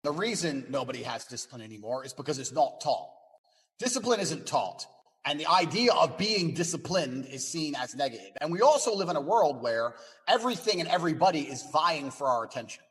The reason nobody has discipline anymore is because it's not taught. Discipline isn't taught. And the idea of being disciplined is seen as negative. And we also live in a world where everything and everybody is vying for our attention.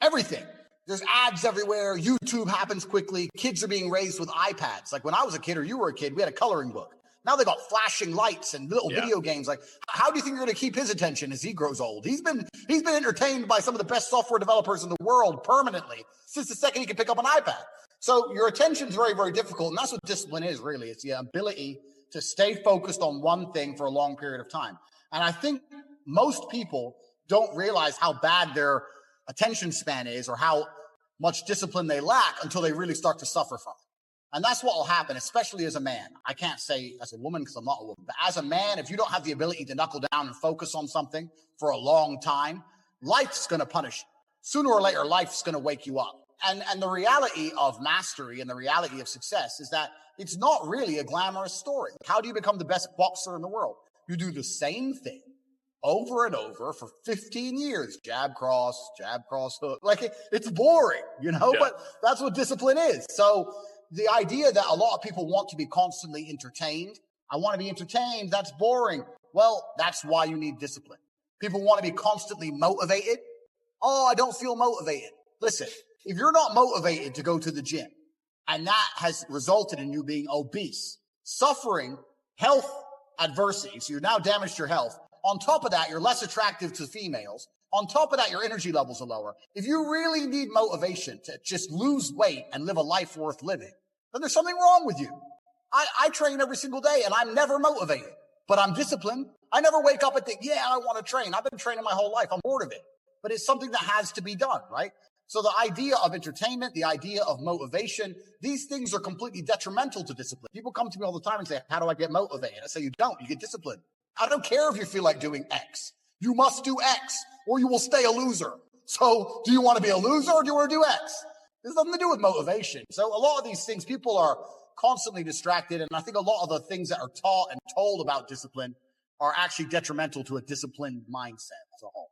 Everything. There's ads everywhere. YouTube happens quickly. Kids are being raised with iPads. Like when I was a kid or you were a kid, we had a coloring book. Now they got flashing lights and little video games. Like, how do you think you're going to keep his attention as he grows old? He's been entertained by some of the best software developers in the world permanently since the second he could pick up an iPad. So your attention is very, very difficult. And that's what discipline is, really. It's the ability to stay focused on one thing for a long period of time. And I think most people don't realize how bad their attention span is or how much discipline they lack until they really start to suffer from it. And that's what will happen, especially as a man. I can't say as a woman because I'm not a woman, but as a man, if you don't have the ability to knuckle down and focus on something for a long time, life's going to punish you. Sooner or later, life's going to wake you up. And the reality of mastery and the reality of success is that it's not really a glamorous story. How do you become the best boxer in the world? You do the same thing over and over for 15 years. Jab, cross, hook. Like it's boring, but that's what discipline is. So the idea that a lot of people want to be constantly entertained. I want to be entertained. That's boring. Well, that's why you need discipline. People want to be constantly motivated. Oh, I don't feel motivated. Listen, if you're not motivated to go to the gym and that has resulted in you being obese, suffering health adversity, so you've now damaged your health. On top of that, you're less attractive to females. On top of that, your energy levels are lower. If you really need motivation to just lose weight and live a life worth living, then there's something wrong with you. I train every single day and I'm never motivated, but I'm disciplined. I never wake up and think, I want to train. I've been training my whole life. I'm bored of it, but it's something that has to be done, right? So the idea of entertainment, the idea of motivation, these things are completely detrimental to discipline. People come to me all the time and say, how do I get motivated? I say, you don't, you get disciplined. I don't care if you feel like doing X. You must do X or you will stay a loser. So do you want to be a loser or do you want to do X? There's nothing to do with motivation. So a lot of these things, people are constantly distracted. And I think a lot of the things that are taught and told about discipline are actually detrimental to a disciplined mindset as a whole.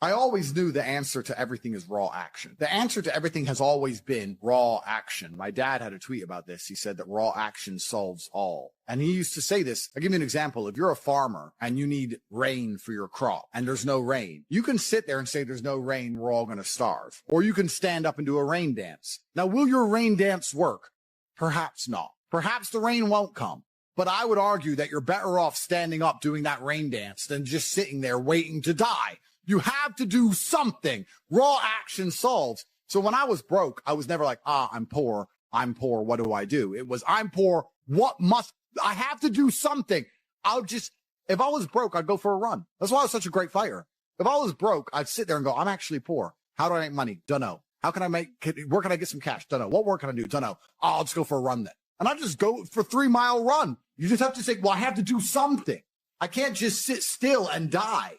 I always knew the answer to everything is raw action. The answer to everything has always been raw action. My dad had a tweet about this. He said that raw action solves all. And he used to say this. I'll give you an example. If you're a farmer and you need rain for your crop and there's no rain, you can sit there and say there's no rain, we're all going to starve. Or you can stand up and do a rain dance. Now, will your rain dance work? Perhaps not. Perhaps the rain won't come. But I would argue that you're better off standing up doing that rain dance than just sitting there waiting to die. You have to do something. Raw action solves. So when I was broke, I was never like, I'm poor. What do I do? It was, I'm poor. I have to do something. If I was broke, I'd go for a run. That's why I was such a great fighter. If I was broke, I'd sit there and go, I'm actually poor. How do I make money? Don't know. Where can I get some cash? Don't know. What work can I do? Don't know. I'll just go for a run then. And I just go for a 3-mile run. You just have to say, well, I have to do something. I can't just sit still and die.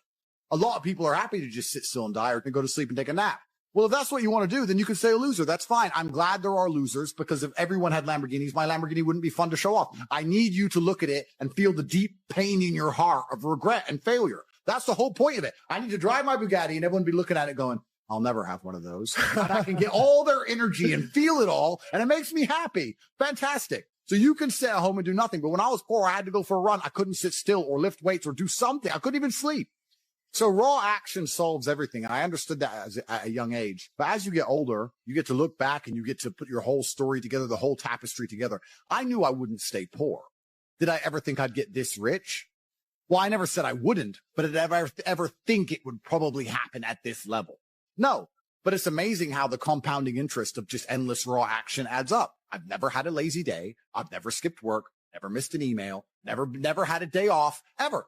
A lot of people are happy to just sit still and die or can go to sleep and take a nap. Well, if that's what you want to do, then you can say a loser. That's fine. I'm glad there are losers because if everyone had Lamborghinis, my Lamborghini wouldn't be fun to show off. I need you to look at it and feel the deep pain in your heart of regret and failure. That's the whole point of it. I need to drive my Bugatti and everyone be looking at it going, I'll never have one of those. And I can get all their energy and feel it all. And it makes me happy. Fantastic. So you can sit at home and do nothing. But when I was poor, I had to go for a run. I couldn't sit still or lift weights or do something. I couldn't even sleep. So raw action solves everything. And I understood that at a young age. But as you get older, you get to look back and you get to put your whole story together, the whole tapestry together. I knew I wouldn't stay poor. Did I ever think I'd get this rich? Well, I never said I wouldn't, but did I ever think it would probably happen at this level? No, but it's amazing how the compounding interest of just endless raw action adds up. I've never had a lazy day. I've never skipped work, never missed an email, never had a day off, ever.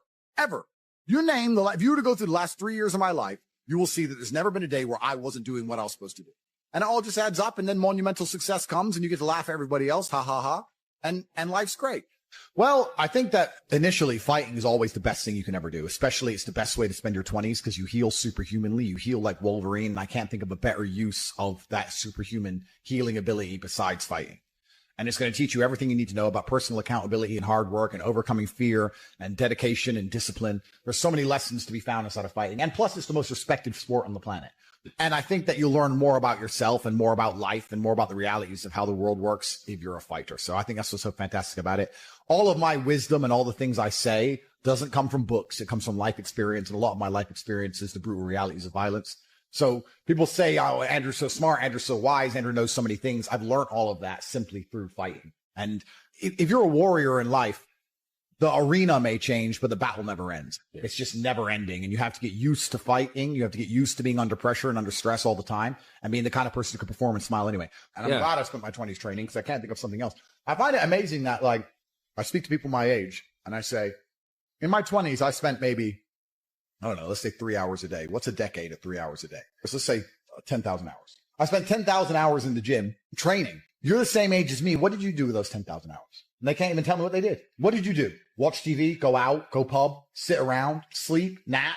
You name if you were to go through the last 3 years of my life, you will see that there's never been a day where I wasn't doing what I was supposed to do. And it all just adds up and then monumental success comes and you get to laugh at everybody else. Ha ha ha. And life's great. Well, I think that initially fighting is always the best thing you can ever do. Especially it's the best way to spend your 20s because you heal superhumanly. You heal like Wolverine. And I can't think of a better use of that superhuman healing ability besides fighting. And it's going to teach you everything you need to know about personal accountability and hard work and overcoming fear and dedication and discipline. There's so many lessons to be found inside of fighting. And plus, it's the most respected sport on the planet. And I think that you'll learn more about yourself and more about life and more about the realities of how the world works if you're a fighter. So I think that's what's so fantastic about it. All of my wisdom and all the things I say doesn't come from books. It comes from life experience. And a lot of my life experience is the brutal realities of violence. So people say, oh, Andrew's so smart. Andrew's so wise. Andrew knows so many things. I've learned all of that simply through fighting. And if you're a warrior in life, the arena may change, but the battle never ends. Yeah. It's just never ending. And you have to get used to fighting. You have to get used to being under pressure and under stress all the time and being the kind of person who can perform and smile anyway. And I'm glad I spent my 20s training because I can't think of something else. I find it amazing that, like, I speak to people my age and I say, in my 20s, I spent maybe, I don't know, let's say 3 hours a day. What's a decade of 3 hours a day? Let's say 10,000 hours. I spent 10,000 hours in the gym training. You're the same age as me. What did you do with those 10,000 hours? And they can't even tell me what they did. What did you do? Watch TV, go out, go pub, sit around, sleep, nap,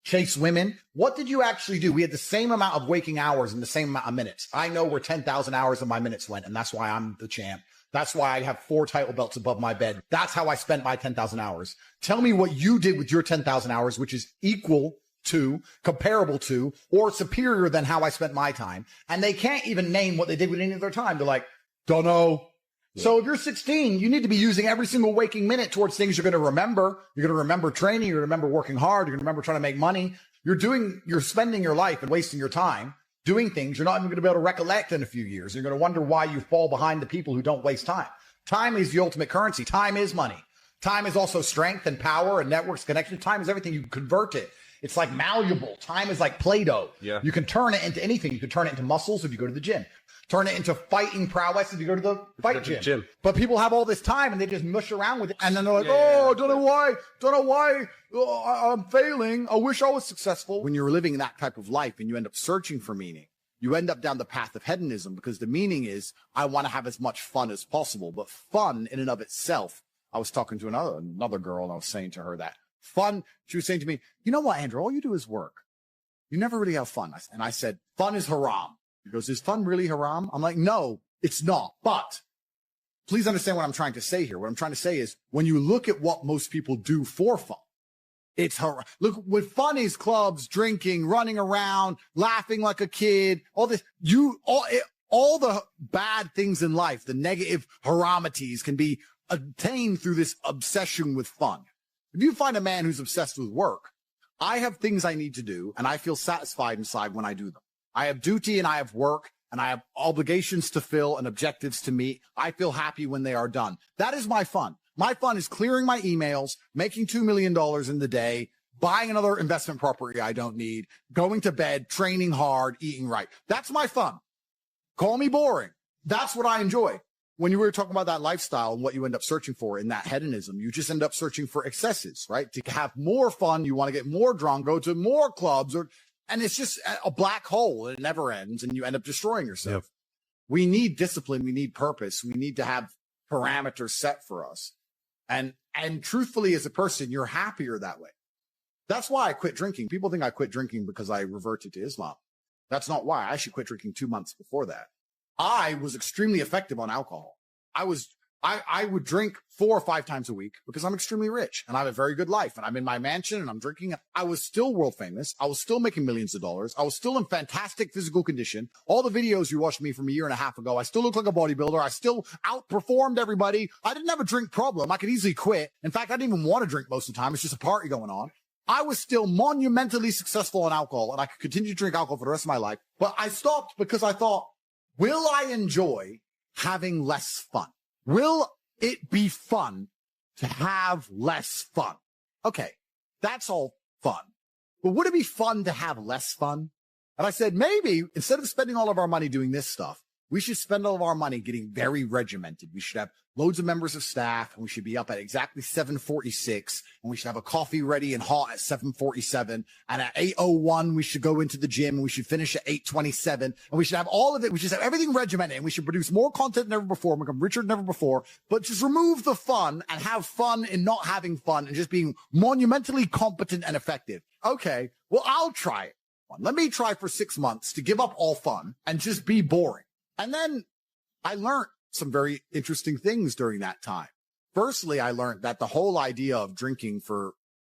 chase women. What did you actually do? We had the same amount of waking hours and the same amount of minutes. I know where 10,000 hours of my minutes went, and that's why I'm the champ. That's why I have 4 title belts above my bed. That's how I spent my 10,000 hours. Tell me what you did with your 10,000 hours, which is equal to, comparable to, or superior than how I spent my time. And they can't even name what they did with any of their time. They're like, don't know. Yeah. So if you're 16, you need to be using every single waking minute towards things you're going to remember. You're going to remember training. You're going to remember working hard. You're going to remember trying to make money. You're spending your life and wasting your time doing things you're not even going to be able to recollect in a few years. You're going to wonder why you fall behind the people who don't waste time. Time is the ultimate currency. Time is money. Time is also strength and power and networks connection. Time is everything. You can convert it. It's like malleable. Time is like Play-Doh. Yeah. You can turn it into anything. You can turn it into muscles if you go to the gym. Turn it into fighting prowess if you go to the fight gym. But people have all this time and they just mush around with it. And then they're like, don't know why I'm failing. I wish I was successful. When you're living that type of life and you end up searching for meaning, you end up down the path of hedonism because the meaning is I want to have as much fun as possible. But fun in and of itself, I was talking to another girl and I was saying to her that fun, she was saying to me, you know what, Andrew, all you do is work. You never really have fun. And I said, fun is haram. He goes, is fun really haram? I'm like, no, it's not. But please understand what I'm trying to say here. What I'm trying to say is when you look at what most people do for fun, it's haram. Look, what fun is clubs, drinking, running around, laughing like a kid, all this, all the bad things in life, the negative haramities can be attained through this obsession with fun. If you find a man who's obsessed with work, I have things I need to do and I feel satisfied inside when I do them. I have duty and I have work and I have obligations to fill and objectives to meet. I feel happy when they are done. That is my fun. My fun is clearing my emails, making $2 million in the day, buying another investment property I don't need, going to bed, training hard, eating right. That's my fun. Call me boring. That's what I enjoy. When you were talking about that lifestyle and what you end up searching for in that hedonism, you just end up searching for excesses, right? To have more fun, you want to get more drunk, go to more clubs, and it's just a black hole. It never ends, and you end up destroying yourself. Yep. We need discipline. We need purpose. We need to have parameters set for us. And truthfully, as a person, you're happier that way. That's why I quit drinking. People think I quit drinking because I reverted to Islam. That's not why. I actually quit drinking 2 months before that. I was extremely effective on alcohol. I would drink 4 or 5 times a week because I'm extremely rich and I have a very good life and I'm in my mansion and I'm drinking. I was still world famous. I was still making millions of dollars. I was still in fantastic physical condition. All the videos you watched me from a year and a half ago, I still look like a bodybuilder. I still outperformed everybody. I didn't have a drink problem. I could easily quit. In fact, I didn't even want to drink most of the time. It's just a party going on. I was still monumentally successful on alcohol and I could continue to drink alcohol for the rest of my life. But I stopped because I thought, will I enjoy having less fun? Will it be fun to have less fun? Okay, that's all fun. But would it be fun to have less fun? And I said, maybe instead of spending all of our money doing this stuff, we should spend all of our money getting very regimented. We should have loads of members of staff and we should be up at exactly 7:46 and we should have a coffee ready and hot at 7:47. And at 8:01, we should go into the gym and we should finish at 8:27 and we should have all of it. We should have everything regimented and we should produce more content than ever before, become richer than ever before, but just remove the fun and have fun in not having fun and just being monumentally competent and effective. Okay, well, I'll try it. Let me try for 6 months to give up all fun and just be boring. And then I learned some very interesting things during that time. Firstly, I learned that the whole idea of drinking for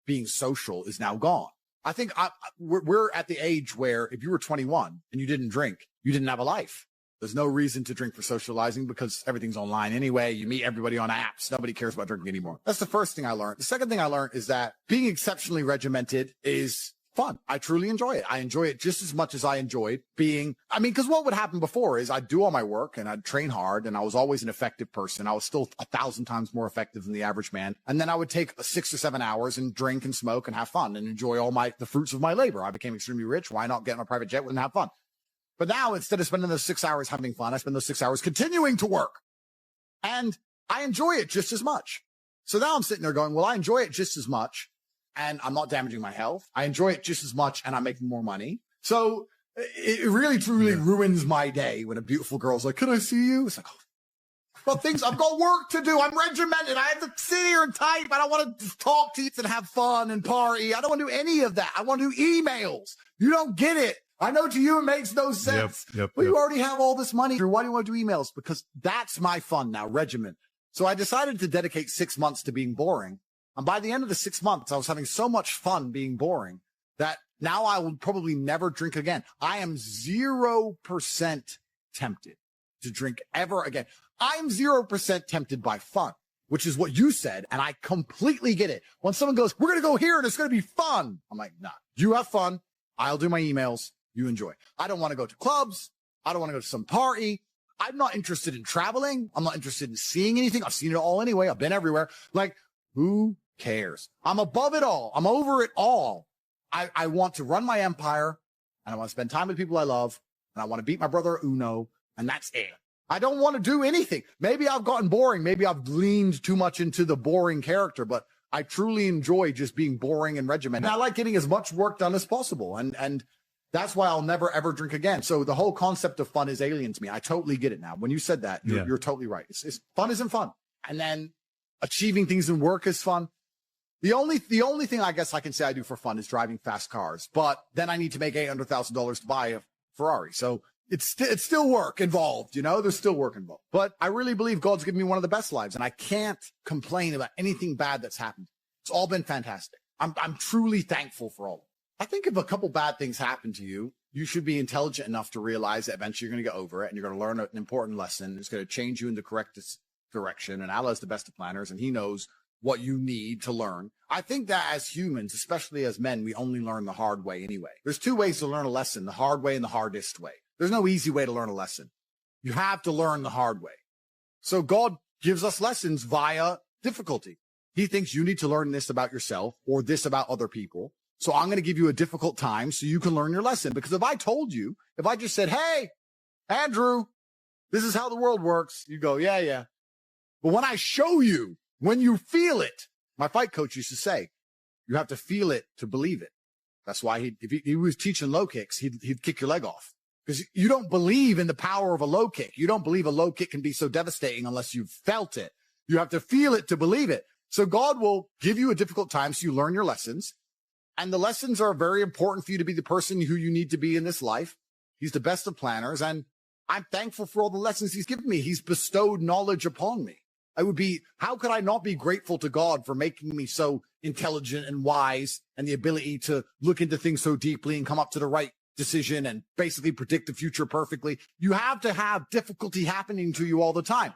being social is now gone. I think we're at the age where if you were 21 and you didn't drink, you didn't have a life. There's no reason to drink for socializing because everything's online anyway. You meet everybody on apps. Nobody cares about drinking anymore. That's the first thing I learned. The second thing I learned is that being exceptionally regimented is fun. I truly enjoy it. I enjoy it just as much as I enjoyed because what would happen before is I'd do all my work and I'd train hard and I was always an effective person. I was still 1,000 times more effective than the average man. And then I would take 6 or 7 hours and drink and smoke and have fun and enjoy the fruits of my labor. I became extremely rich. Why not get on a private jet and have fun? But now instead of spending those 6 hours having fun, I spend those 6 hours continuing to work and I enjoy it just as much. So now I'm sitting there going, well, I enjoy it just as much. And I'm not damaging my health. I enjoy it just as much and I'm making more money. So it really, truly ruins my day when a beautiful girl's like, can I see you? It's like, oh, I've got work to do. I'm regimented. I have to sit here and type. I don't want to talk to you and have fun and party. I don't want to do any of that. I want to do emails. You don't get it. I know to you it makes no sense. But you already have all this money. Why do you want to do emails? Because that's my fun now, regiment. So I decided to dedicate 6 months to being boring. And by the end of the 6 months, I was having so much fun being boring that now I will probably never drink again. I am 0% tempted to drink ever again. I'm 0% tempted by fun, which is what you said. And I completely get it. When someone goes, we're going to go here and it's going to be fun. I'm like, nah, you have fun. I'll do my emails. You enjoy. I don't want to go to clubs. I don't want to go to some party. I'm not interested in traveling. I'm not interested in seeing anything. I've seen it all anyway. I've been everywhere. Like, who cares? I'm above it all. I'm over it all. I want to run my empire and I want to spend time with people I love and I want to beat my brother Uno and that's it. I don't want to do anything. Maybe I've gotten boring. Maybe I've leaned too much into the boring character, but I truly enjoy just being boring and regimented. And I like getting as much work done as possible. And that's why I'll never, ever drink again. So the whole concept of fun is alien to me. I totally get it now. When you said that, you're totally right. It's fun isn't fun. And then achieving things in work is fun. The only thing I guess I can say I do for fun is driving fast cars, but then I need to make $800,000 to buy a Ferrari. So it's still work involved, there's still work involved, but I really believe God's given me one of the best lives and I can't complain about anything bad that's happened. It's all been fantastic. I'm truly thankful for all of it. I think if a couple bad things happen to you, you should be intelligent enough to realize that eventually you're going to get over it and you're going to learn an important lesson. It's going to change you in the correct direction. And Allah's the best of planners and he knows what you need to learn. I think that as humans, especially as men, we only learn the hard way anyway. There's 2 ways to learn a lesson, the hard way and the hardest way. There's no easy way to learn a lesson. You have to learn the hard way. So God gives us lessons via difficulty. He thinks you need to learn this about yourself or this about other people. So I'm going to give you a difficult time so you can learn your lesson. Because if I just said, hey, Andrew, this is how the world works, you go, yeah. But when I show you, when you feel it, my fight coach used to say, you have to feel it to believe it. That's why if he was teaching low kicks, he'd kick your leg off because you don't believe in the power of a low kick. You don't believe a low kick can be so devastating unless you've felt it. You have to feel it to believe it. So God will give you a difficult time so you learn your lessons. And the lessons are very important for you to be the person who you need to be in this life. He's the best of planners. And I'm thankful for all the lessons he's given me. He's bestowed knowledge upon me. How could I not be grateful to God for making me so intelligent and wise and the ability to look into things so deeply and come up to the right decision and basically predict the future perfectly? You have to have difficulty happening to you all the time.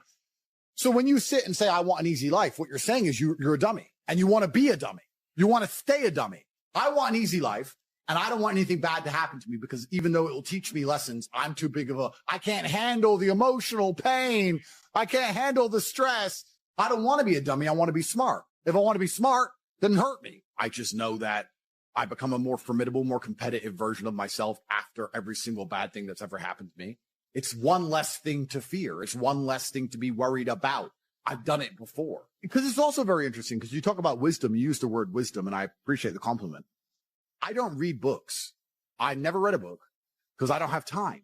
So when you sit and say, I want an easy life, what you're saying is you're a dummy and you want to be a dummy. You want to stay a dummy. I want an easy life and I don't want anything bad to happen to me because even though it will teach me lessons, I'm too big I can't handle the emotional pain. I can't handle the stress. I don't want to be a dummy. I want to be smart. If I want to be smart, then hurt me. I just know that I become a more formidable, more competitive version of myself after every single bad thing that's ever happened to me. It's one less thing to fear. It's one less thing to be worried about. I've done it before. Because it's also very interesting because you talk about wisdom. You use the word wisdom, and I appreciate the compliment. I don't read books. I never read a book because I don't have time.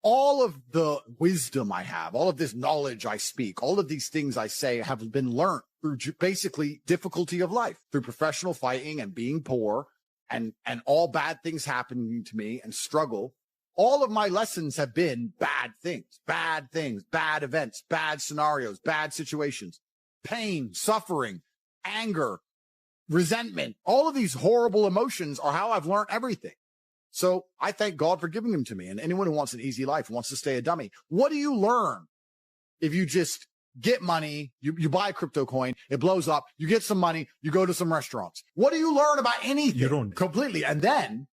All of the wisdom I have, all of this knowledge I speak, all of these things I say have been learned through basically difficulty of life, through professional fighting and being poor and all bad things happening to me and struggle. All of my lessons have been bad things, bad events, bad scenarios, bad situations, pain, suffering, anger, resentment, all of these horrible emotions are how I've learned everything. So I thank God for giving them to me. And anyone who wants an easy life wants to stay a dummy. What do you learn if you just get money, you buy a crypto coin, it blows up, you get some money, you go to some restaurants? What do you learn about anything? You don't. Completely. And then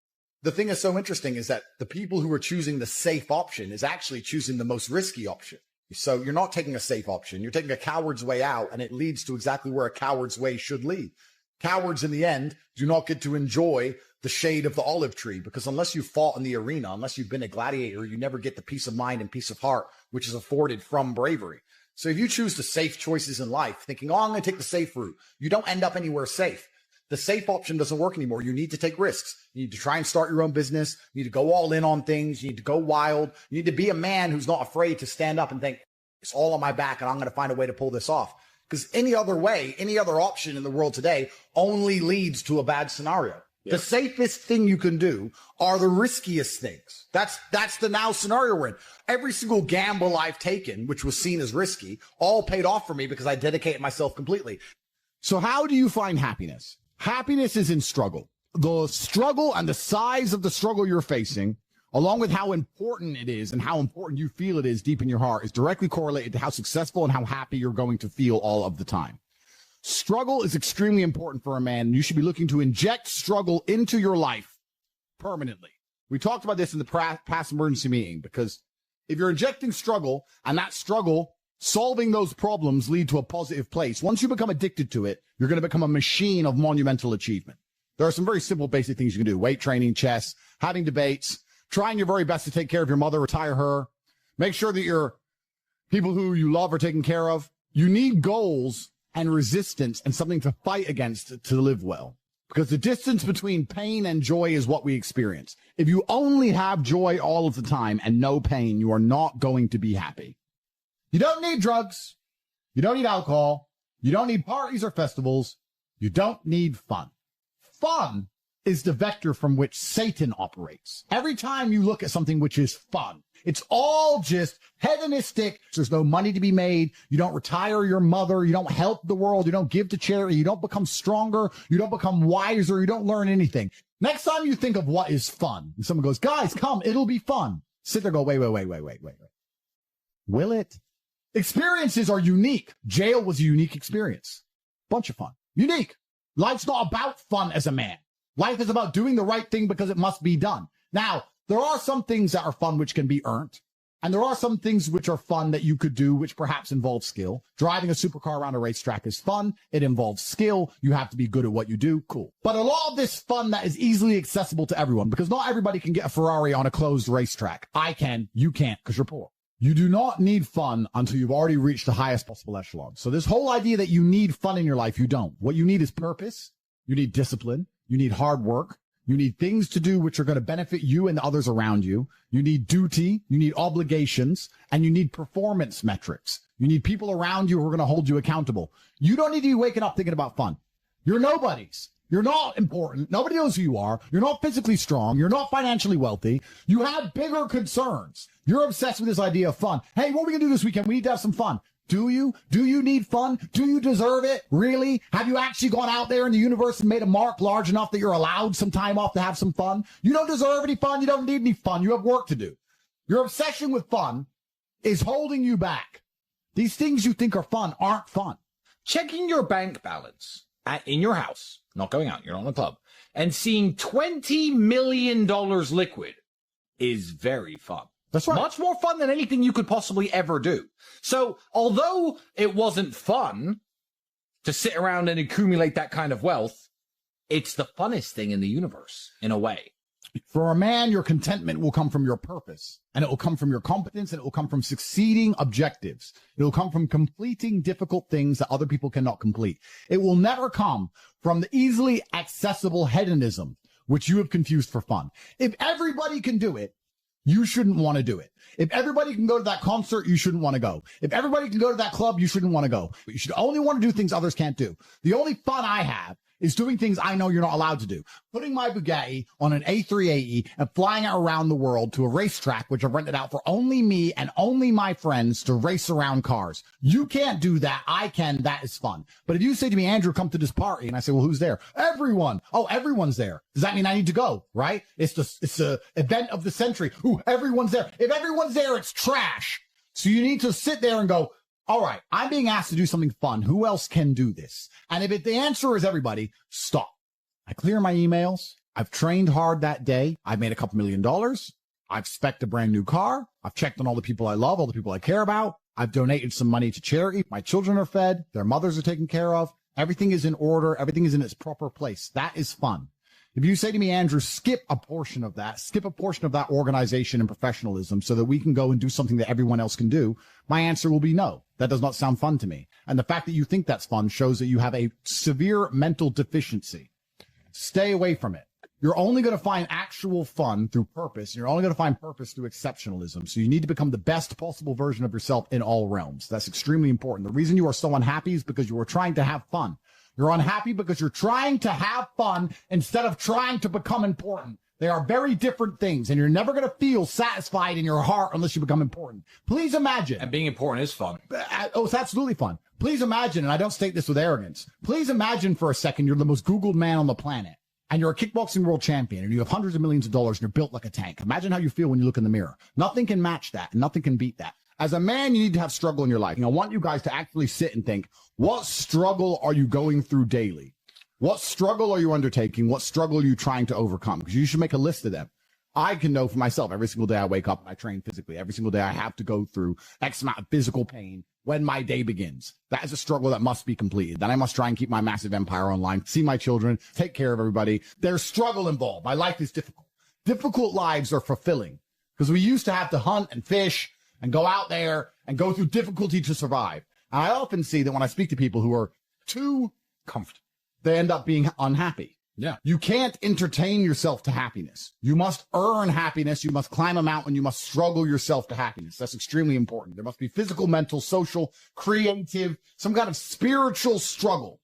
the thing that's so interesting is that the people who are choosing the safe option is actually choosing the most risky option. So you're not taking a safe option. You're taking a coward's way out, and it leads to exactly where a coward's way should lead. Cowards in the end do not get to enjoy the shade of the olive tree, because unless you fought in the arena, unless you've been a gladiator, you never get the peace of mind and peace of heart, which is afforded from bravery. So if you choose the safe choices in life, thinking, oh, I'm going to take the safe route, you don't end up anywhere safe. The safe option doesn't work anymore. You need to take risks. You need to try and start your own business. You need to go all in on things. You need to go wild. You need to be a man who's not afraid to stand up and think, it's all on my back and I'm going to find a way to pull this off. Because any other way, any other option in the world today only leads to a bad scenario. Yeah. The safest thing you can do are the riskiest things. That's the now scenario we're in. Every single gamble I've taken, which was seen as risky, all paid off for me because I dedicated myself completely. So how do you find happiness? Happiness is in struggle. The struggle and the size of the struggle you're facing, along with how important it is and how important you feel it is deep in your heart, is directly correlated to how successful and how happy you're going to feel all of the time. Struggle is extremely important for a man, and you should be looking to inject struggle into your life permanently. We talked about this in the past emergency meeting, because if you're injecting struggle and that struggle, solving those problems lead to a positive place, once you become addicted to it, you're going to become a machine of monumental achievement. There are some very simple, basic things you can do. Weight training, chess, having debates, trying your very best to take care of your mother, retire her, make sure that your people who you love are taken care of. You need goals and resistance and something to fight against to live well, because the distance between pain and joy is what we experience. If you only have joy all of the time and no pain, you are not going to be happy. You don't need drugs. You don't need alcohol. You don't need parties or festivals. You don't need fun. Fun is the vector from which Satan operates. Every time you look at something which is fun, it's all just hedonistic. There's no money to be made. You don't retire your mother. You don't help the world. You don't give to charity. You don't become stronger. You don't become wiser. You don't learn anything. Next time you think of what is fun, and someone goes, guys, come, it'll be fun. Sit there, go, wait. Will it? Experiences are unique. Jail was a unique experience. Bunch of fun. Unique. Life's not about fun as a man. Life is about doing the right thing because it must be done. Now, there are some things that are fun which can be earned. And there are some things which are fun that you could do which perhaps involve skill. Driving a supercar around a racetrack is fun. It involves skill. You have to be good at what you do. Cool. But a lot of this fun that is easily accessible to everyone, because not everybody can get a Ferrari on a closed racetrack. I can. You can't, because you're poor. You do not need fun until you've already reached the highest possible echelon. So this whole idea that you need fun in your life, you don't. What you need is purpose. You need discipline. You need hard work. You need things to do which are going to benefit you and the others around you. You need duty. You need obligations. And you need performance metrics. You need people around you who are going to hold you accountable. You don't need to be waking up thinking about fun. You're nobodies. You're not important. Nobody knows who you are. You're not physically strong. You're not financially wealthy. You have bigger concerns. You're obsessed with this idea of fun. Hey, what are we going to do this weekend? We need to have some fun. Do you? Do you need fun? Do you deserve it? Really? Have you actually gone out there in the universe and made a mark large enough that you're allowed some time off to have some fun? You don't deserve any fun. You don't need any fun. You have work to do. Your obsession with fun is holding you back. These things you think are fun aren't fun. Checking your bank balance in your house, not going out, you're not in a club, and seeing $20 million liquid is very fun. That's right. Much more fun than anything you could possibly ever do. So, although it wasn't fun to sit around and accumulate that kind of wealth, it's the funnest thing in the universe, in a way. For a man, your contentment will come from your purpose, and it will come from your competence, and it will come from succeeding objectives. It will come from completing difficult things that other people cannot complete. It will never come from the easily accessible hedonism, which you have confused for fun. If everybody can do it, you shouldn't want to do it. If everybody can go to that concert, you shouldn't want to go. If everybody can go to that club, you shouldn't want to go. But you should only want to do things others can't do. The only fun I have is doing things I know you're not allowed to do. Putting my Bugatti on an A380 and flying it around the world to a racetrack, which I've rented out for only me and only my friends to race around cars. You can't do that. I can. That is fun. But if you say to me, Andrew, come to this party, and I say, well, who's there? Everyone. Oh, everyone's there. Does that mean I need to go? Right? It's the event of the century. Ooh, everyone's there. If everyone's there, it's trash. So you need to sit there and go, all right, I'm being asked to do something fun. Who else can do this? And if the answer is everybody, stop. I clear my emails. I've trained hard that day. I've made a couple $1 million. I've spec'd a brand new car. I've checked on all the people I love, all the people I care about. I've donated some money to charity. My children are fed. Their mothers are taken care of. Everything is in order. Everything is in its proper place. That is fun. If you say to me, Andrew, skip a portion of that organization and professionalism so that we can go and do something that everyone else can do, my answer will be no. That does not sound fun to me. And the fact that you think that's fun shows that you have a severe mental deficiency. Stay away from it. You're only going to find actual fun through purpose. You're only going to find purpose through exceptionalism. So you need to become the best possible version of yourself in all realms. That's extremely important. The reason you are so unhappy is because you are trying to have fun. You're unhappy because you're trying to have fun instead of trying to become important. They are very different things, and you're never going to feel satisfied in your heart unless you become important. Please imagine. And being important is fun. Oh, it's absolutely fun. Please imagine, and I don't state this with arrogance, please imagine for a second you're the most Googled man on the planet, and you're a kickboxing world champion, and you have hundreds of millions of dollars, and you're built like a tank. Imagine how you feel when you look in the mirror. Nothing can match that, and nothing can beat that. As a man, you need to have struggle in your life. I want you guys to actually sit and think, what struggle are you going through daily? What struggle are you undertaking? What struggle are you trying to overcome? Because you should make a list of them. I can know for myself, every single day I wake up and I train physically. Every single day I have to go through X amount of physical pain when my day begins. That is a struggle that must be completed. Then I must try and keep my massive empire online, see my children, take care of everybody. There's struggle involved. My life is difficult. Difficult lives are fulfilling because we used to have to hunt and fish and go out there and go through difficulty to survive. And I often see that when I speak to people who are too comfortable, they end up being unhappy. Yeah. You can't entertain yourself to happiness. You must earn happiness. You must climb a mountain. You must struggle yourself to happiness. That's extremely important. There must be physical, mental, social, creative, some kind of spiritual struggle.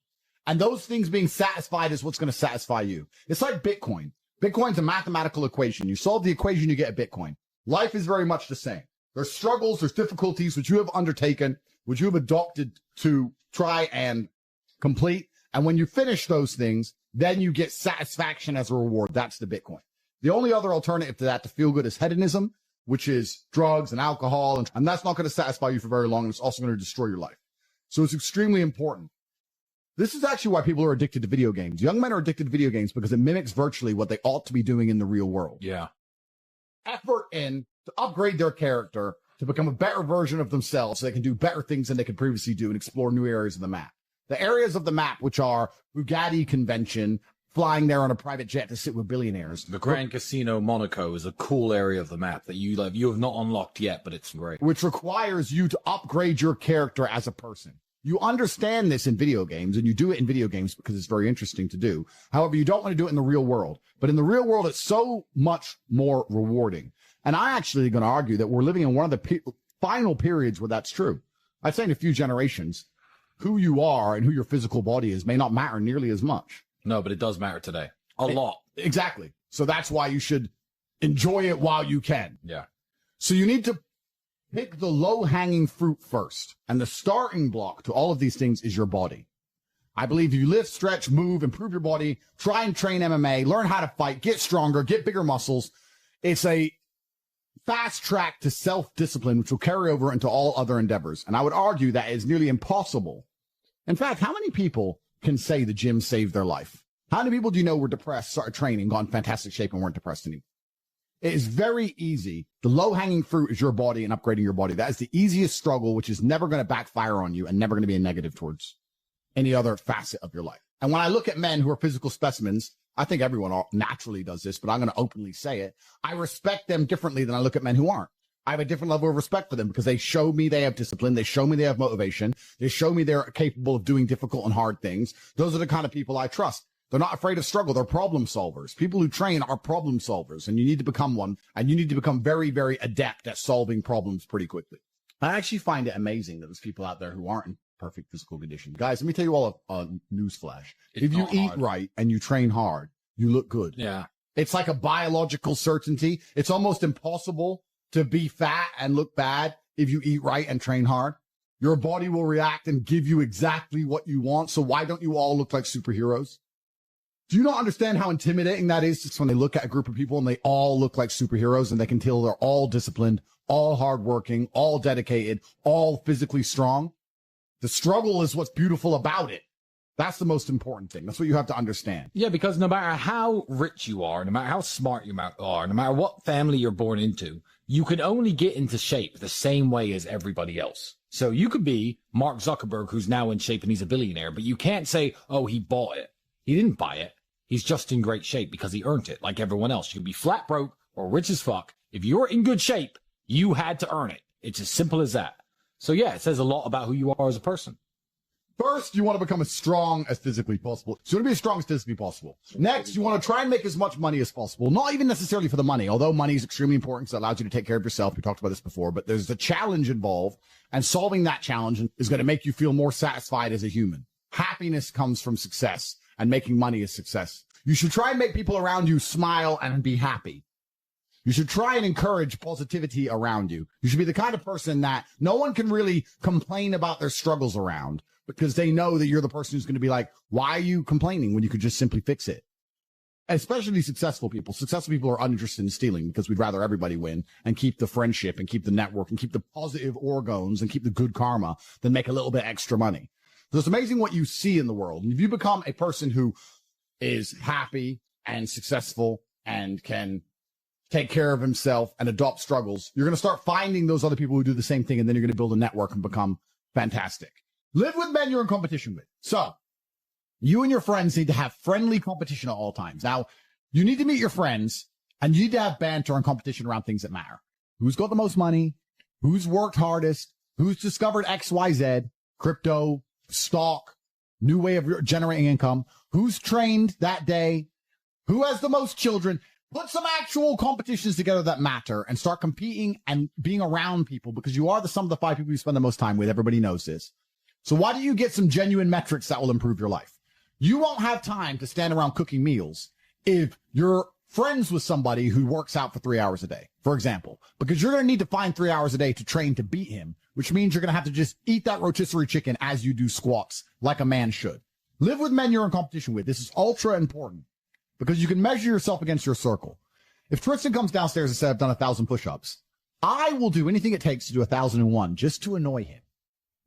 And those things being satisfied is what's going to satisfy you. It's like Bitcoin. Bitcoin's a mathematical equation. You solve the equation, you get a Bitcoin. Life is very much the same. There's struggles, there's difficulties which you have undertaken, which you have adopted to try and complete. And when you finish those things, then you get satisfaction as a reward. That's the Bitcoin. The only other alternative to that to feel good is hedonism, which is drugs and alcohol. And that's not going to satisfy you for very long. And it's also going to destroy your life. So it's extremely important. This is actually why people are addicted to video games. Young men are addicted to video games because it mimics virtually what they ought to be doing in the real world. Yeah. Effort in to upgrade their character, to become a better version of themselves so they can do better things than they could previously do and explore new areas of the map. The areas of the map, which are Bugatti convention, flying there on a private jet to sit with billionaires. The Grand Casino Monaco is a cool area of the map that you have not unlocked yet, but it's great. Which requires you to upgrade your character as a person. You understand this in video games, and you do it in video games because it's very interesting to do. However, you don't want to do it in the real world. But in the real world, it's so much more rewarding. And I'm actually going to argue that we're living in one of the final periods where that's true. I'd say in a few generations, who you are and who your physical body is may not matter nearly as much. No, but it does matter today. A lot. Exactly. So that's why you should enjoy it while you can. Yeah. So you need to pick the low-hanging fruit first. And the starting block to all of these things is your body. I believe you lift, stretch, move, improve your body, try and train MMA, learn how to fight, get stronger, get bigger muscles. It's a fast track to self-discipline, which will carry over into all other endeavors. And I would argue that is nearly impossible. In fact, how many people can say the gym saved their life? How many people do you know were depressed, started training, got in fantastic shape, and weren't depressed anymore? It is very easy. The low-hanging fruit is your body and upgrading your body. That is the easiest struggle, which is never going to backfire on you and never going to be a negative towards any other facet of your life. And when I look at men who are physical specimens, I think everyone naturally does this, but I'm going to openly say it. I respect them differently than I look at men who aren't. I have a different level of respect for them because they show me they have discipline. They show me they have motivation. They show me they're capable of doing difficult and hard things. Those are the kind of people I trust. They're not afraid of struggle. They're problem solvers. People who train are problem solvers, and you need to become one, and you need to become very, very adept at solving problems pretty quickly. I actually find it amazing that there's people out there who aren't perfect physical condition. Guys, let me tell you all a news flash. If you eat right and you train hard, you look good. Yeah. It's like a biological certainty. It's almost impossible to be fat and look bad if you eat right and train hard. Your body will react and give you exactly what you want. So why don't you all look like superheroes? Do you not understand how intimidating that is just when they look at a group of people and they all look like superheroes and they can tell they're all disciplined, all hardworking, all dedicated, all physically strong? The struggle is what's beautiful about it. That's the most important thing. That's what you have to understand. Yeah, because no matter how rich you are, no matter how smart you are, no matter what family you're born into, you can only get into shape the same way as everybody else. So you could be Mark Zuckerberg, who's now in shape and he's a billionaire, but you can't say, oh, he bought it. He didn't buy it. He's just in great shape because he earned it like everyone else. You can be flat broke or rich as fuck. If you're in good shape, you had to earn it. It's as simple as that. So yeah, it says a lot about who you are as a person. First, you want to become as strong as physically possible. So you want to be as strong as physically possible. Next, you want to try and make as much money as possible. Not even necessarily for the money, although money is extremely important because it allows you to take care of yourself. We talked about this before, but there's a challenge involved, and solving that challenge is going to make you feel more satisfied as a human. Happiness comes from success, and making money is success. You should try and make people around you smile and be happy. You should try and encourage positivity around you. You should be the kind of person that no one can really complain about their struggles around, because they know that you're the person who's going to be like, why are you complaining when you could just simply fix it? Especially successful people. Successful people are uninterested in stealing because we'd rather everybody win and keep the friendship and keep the network and keep the positive organs and keep the good karma than make a little bit extra money. So it's amazing what you see in the world. And if you become a person who is happy and successful and can take care of himself and adopt struggles, you're going to start finding those other people who do the same thing. And then you're going to build a network and become fantastic. Live with men you're in competition with. So you and your friends need to have friendly competition at all times. Now, you need to meet your friends and you need to have banter and competition around things that matter. Who's got the most money? Who's worked hardest? Who's discovered XYZ, crypto, stock, new way of generating income? Who's trained that day? Who has the most children? Put some actual competitions together that matter and start competing and being around people, because you are the sum of the 5 people you spend the most time with. Everybody knows this. So why don't you get some genuine metrics that will improve your life? You won't have time to stand around cooking meals if you're friends with somebody who works out for 3 hours a day, for example, because you're going to need to find 3 hours a day to train to beat him, which means you're going to have to just eat that rotisserie chicken as you do squats like a man should. Live with men you're in competition with. This is ultra important because you can measure yourself against your circle. If Tristan comes downstairs and says, I've done 1,000 push-ups, I will do anything it takes to do 1,001 just to annoy him.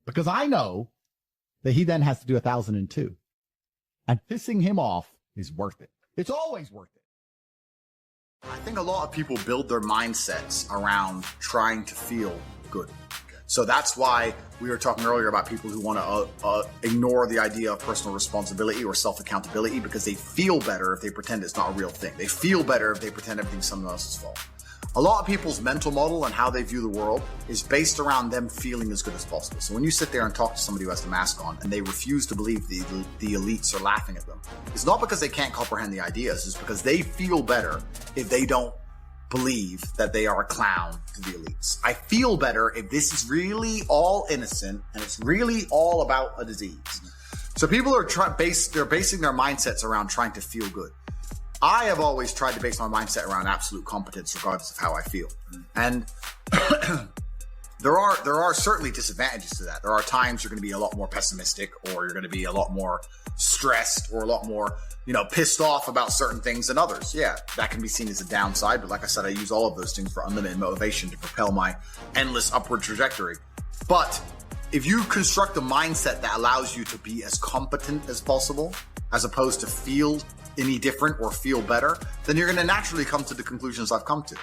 Because I know that he then has to do 1,002. And pissing him off is worth it. It's always worth it. I think a lot of people build their mindsets around trying to feel good. So that's why we were talking earlier about people who want to ignore the idea of personal responsibility or self-accountability because they feel better if they pretend it's not a real thing. They feel better if they pretend everything's someone else's fault. A lot of people's mental model and how they view the world is based around them feeling as good as possible. So when you sit there and talk to somebody who has the mask on and they refuse to believe the elites are laughing at them, it's not because they can't comprehend the ideas. It's because they feel better if they don't believe that they are a clown to the elites. I feel better if this is really all innocent and it's really all about a disease. So people are they're basing their mindsets around trying to feel good. I have always tried to base my mindset around absolute competence, regardless of how I feel. And there are certainly disadvantages to that. There are times you're going to be a lot more pessimistic, or you're going to be a lot more stressed, or a lot more, pissed off about certain things than others. Yeah, that can be seen as a downside. But like I said, I use all of those things for unlimited motivation to propel my endless upward trajectory. But if you construct a mindset that allows you to be as competent as possible, as opposed to feel any different or feel better, then you're going to naturally come to the conclusions I've come to.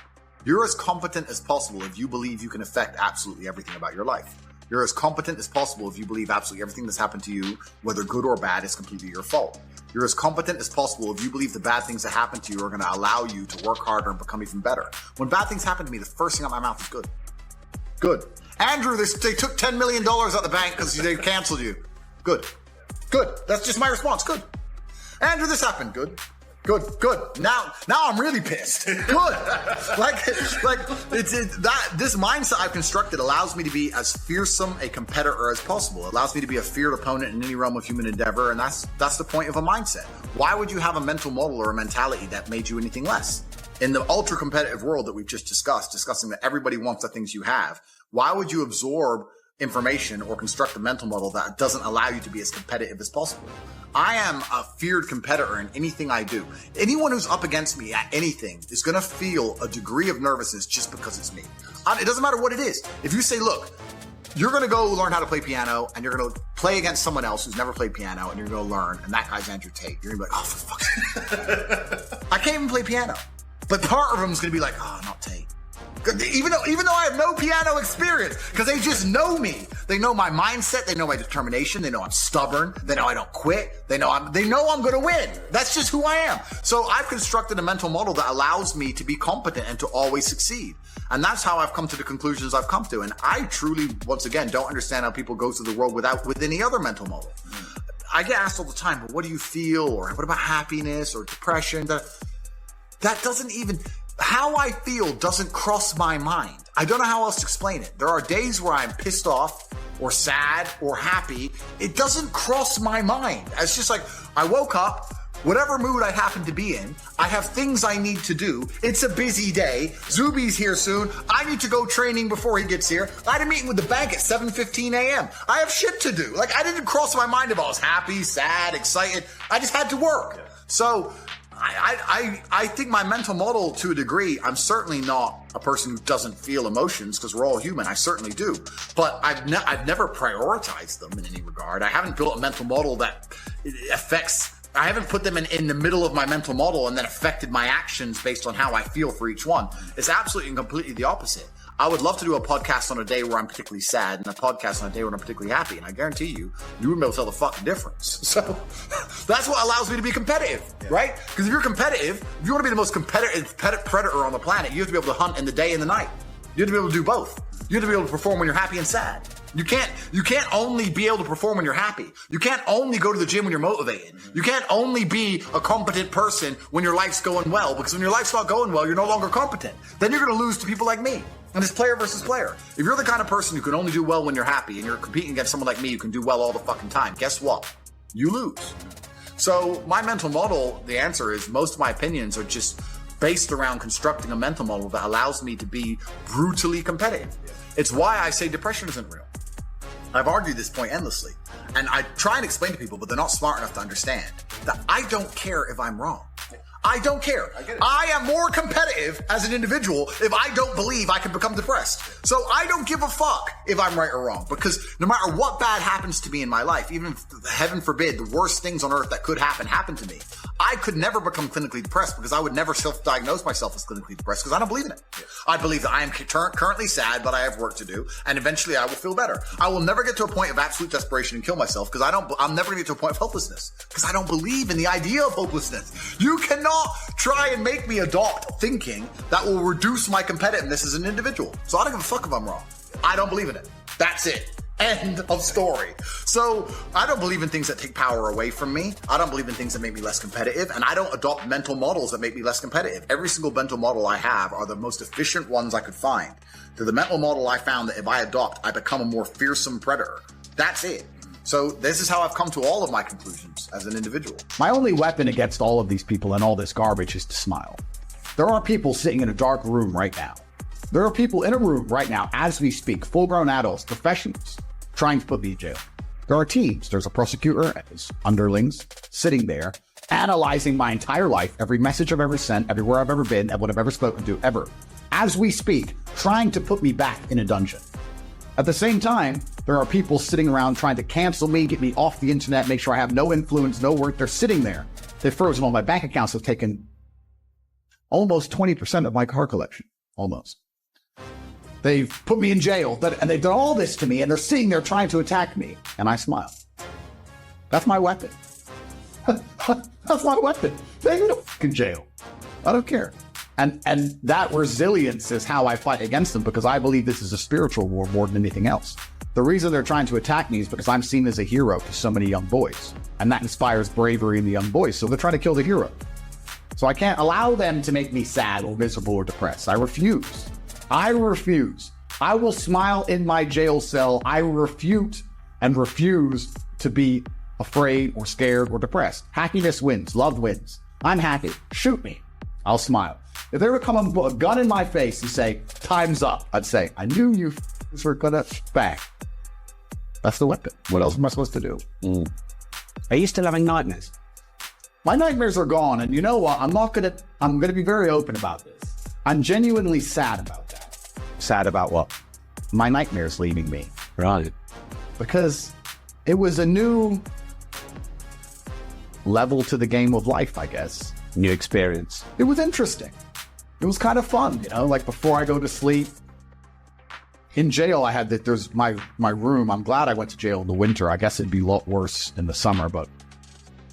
You're as competent as possible if you believe you can affect absolutely everything about your life. You're as competent as possible if you believe absolutely everything that's happened to you, whether good or bad, is completely your fault. You're as competent as possible if you believe the bad things that happen to you are going to allow you to work harder and become even better. When bad things happen to me, the first thing out of my mouth is good. Good. Andrew, they took $10 million out the bank because they canceled you. Good. Good. That's just my response. Good. Andrew, this happened. Good. Good. Now I'm really pissed. Good. This mindset I've constructed allows me to be as fearsome a competitor as possible. It allows me to be a feared opponent in any realm of human endeavor, and that's the point of a mindset. Why would you have a mental model or a mentality that made you anything less? In the ultra competitive world that we've just discussing that everybody wants the things you have, why would you absorb information or construct a mental model that doesn't allow you to be as competitive as possible? I am a feared competitor in anything I do. Anyone who's up against me at anything is going to feel a degree of nervousness just because it's me. It doesn't matter what it is. If you say, look, you're going to go learn how to play piano and you're going to play against someone else who's never played piano and you're going to learn, and that guy's Andrew Tate, you're going to be like, oh, for fuck's sake. I can't even play piano. But part of them is going to be like, oh, not Tate. Even though I have no piano experience, because they just know me. They know my mindset. They know my determination. They know I'm stubborn. They know I don't quit. They know I'm going to win. That's just who I am. So I've constructed a mental model that allows me to be competent and to always succeed. And that's how I've come to the conclusions I've come to. And I truly, once again, don't understand how people go through the world with any other mental model. I get asked all the time, but what do you feel? Or what about happiness or depression? That doesn't even... How I feel doesn't cross my mind. I don't know how else to explain it. There are days where I'm pissed off or sad or happy. It doesn't cross my mind. It's just like I woke up, whatever mood I happen to be in, I have things I need to do. It's a busy day. Zuby's here soon. I need to go training before he gets here. I had a meeting with the bank at 7:15 a.m. I have shit to do. I didn't cross my mind if I was happy, sad, excited. I just had to work. So I think my mental model, to a degree, I'm certainly not a person who doesn't feel emotions, because we're all human. I certainly do. But I've never prioritized them in any regard. I haven't built a mental model that affects... I haven't put them in the middle of my mental model and then affected my actions based on how I feel for each one. It's absolutely and completely the opposite. I would love to do a podcast on a day where I'm particularly sad and a podcast on a day when I'm particularly happy. And I guarantee you wouldn't be able to tell the fucking difference. So that's what allows me to be competitive, right? Because if you're competitive, if you want to be the most competitive predator on the planet, you have to be able to hunt in the day and the night. You have to be able to do both. You have to be able to perform when you're happy and sad. You can't only be able to perform when you're happy. You can't only go to the gym when you're motivated. You can't only be a competent person when your life's going well, because when your life's not going well, you're no longer competent. Then you're going to lose to people like me. And it's player versus player. If you're the kind of person who can only do well when you're happy and you're competing against someone like me who can do well all the fucking time, guess what? You lose. So my mental model, the answer is most of my opinions are just based around constructing a mental model that allows me to be brutally competitive. It's why I say depression isn't real. I've argued this point endlessly. And I try and explain to people, but they're not smart enough to understand that I don't care if I'm wrong. I don't care. I am more competitive as an individual if I don't believe I can become depressed. So I don't give a fuck if I'm right or wrong, because no matter what bad happens to me in my life, even if, heaven forbid, the worst things on earth that could happen to me, I could never become clinically depressed, because I would never self-diagnose myself as clinically depressed, because I don't believe in it. I believe that I am currently sad, but I have work to do, and eventually I will feel better. I will never get to a point of absolute desperation and kill myself, because I'm never going to get to a point of hopelessness, because I don't believe in the idea of hopelessness. You cannot try and make me adopt thinking that will reduce my competitiveness as an individual. So I don't give a fuck if I'm wrong. I don't believe in it. That's it. End of story. So I don't believe in things that take power away from me. I don't believe in things that make me less competitive, and I don't adopt mental models that make me less competitive. Every single mental model I have are the most efficient ones I could find. To the mental model I found that if I adopt, I become a more fearsome predator. That's it. So this is how I've come to all of my conclusions as an individual. My only weapon against all of these people and all this garbage is to smile. There are people sitting in a dark room right now. There are people in a room right now as we speak, full-grown adults, professionals, trying to put me in jail. There are teams. There's a prosecutor and his underlings sitting there, analyzing my entire life, every message I've ever sent, everywhere I've ever been, and what I've ever spoken to, ever. As we speak, trying to put me back in a dungeon. At the same time, there are people sitting around trying to cancel me, get me off the internet, make sure I have no influence, no work. They're sitting there. They've frozen all my bank accounts, have taken almost 20% of my car collection. Almost. They've put me in jail, and they've done all this to me, and they're sitting there trying to attack me, and I smile. That's my weapon. That's my weapon. They go to jail. I don't care. And that resilience is how I fight against them, because I believe this is a spiritual war more than anything else. The reason they're trying to attack me is because I'm seen as a hero to so many young boys, and that inspires bravery in the young boys. So they're trying to kill the hero. So I can't allow them to make me sad or miserable or depressed. I refuse. I refuse. I will smile in my jail cell. I refuse to be afraid or scared or depressed. Happiness wins. Love wins. I'm happy. Shoot me. I'll smile. If they were to come and put a gun in my face and say, time's up, I'd say, I knew you were gonna bang. That's the weapon. What else am I supposed to do? Are you still having nightmares? My nightmares are gone, and you know what? I'm gonna be very open about this. I'm genuinely sad about that. Sad about what? My nightmares leaving me. Right. Because it was a new level to the game of life, I guess. New experience. It was interesting. It was kind of fun, you know, like before I go to sleep. In jail, I had that. There's my room. I'm glad I went to jail in the winter. I guess it'd be a lot worse in the summer, but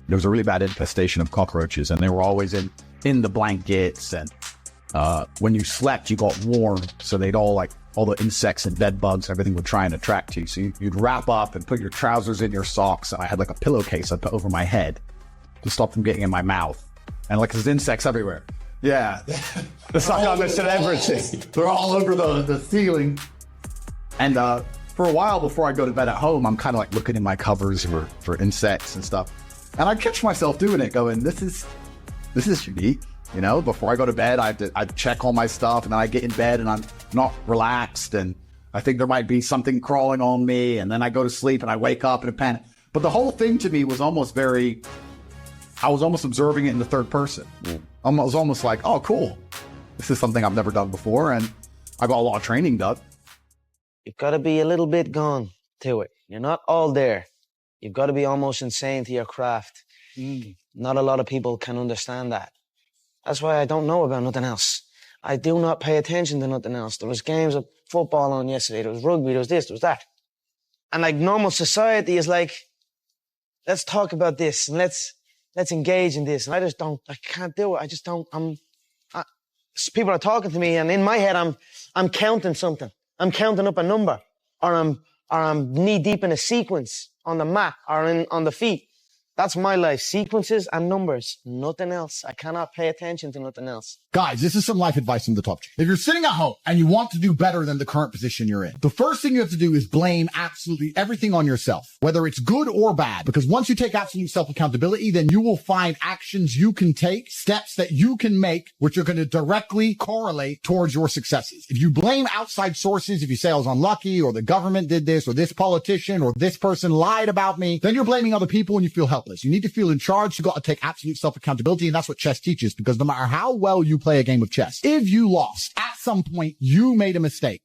there was a really bad infestation of cockroaches, and they were always in the blankets. And when you slept, you got warm, so they'd all the insects and bed bugs, everything would try and attract you. So you'd wrap up and put your trousers in your socks, and I had like a pillowcase I'd put over my head to stop them getting in my mouth. And like there's insects everywhere. Yeah, it's like on this everything. They're all over the ceiling. And for a while before I go to bed at home, I'm kind of like looking in my covers for insects and stuff. And I catch myself doing it, going, this is unique. You know, before I go to bed, I'd check all my stuff, and then I get in bed and I'm not relaxed, and I think there might be something crawling on me, and then I go to sleep and I wake up in a panic. But the whole thing to me was almost I was almost observing it in the third person. I was almost like, oh, cool. This is something I've never done before, and I got a lot of training done. You've got to be a little bit gone to it. You're not all there. You've got to be almost insane to your craft. Not a lot of people can understand that. That's why I don't know about nothing else. I do not pay attention to nothing else. There was games of football on yesterday. There was rugby. There was this. There was that. And like normal society is like, let's talk about this and let's engage in this. And I can't do it. I just don't, people are talking to me, and in my head, I'm counting something. I'm counting up a number, or I'm knee deep in a sequence on the mat or on the feet. That's my life. Sequences and numbers. Nothing else. I cannot pay attention to nothing else. Guys, this is some life advice from the top. If you're sitting at home and you want to do better than the current position you're in, the first thing you have to do is blame absolutely everything on yourself, whether it's good or bad. Because once you take absolute self-accountability, then you will find actions you can take, steps that you can make, which are going to directly correlate towards your successes. If you blame outside sources, if you say I was unlucky, or the government did this, or this politician, or this person lied about me, then you're blaming other people and you feel helpless. You need to feel in charge. You got to take absolute self-accountability, and that's what chess teaches, because no matter how well you play a game of chess, if you lost, at some point you made a mistake.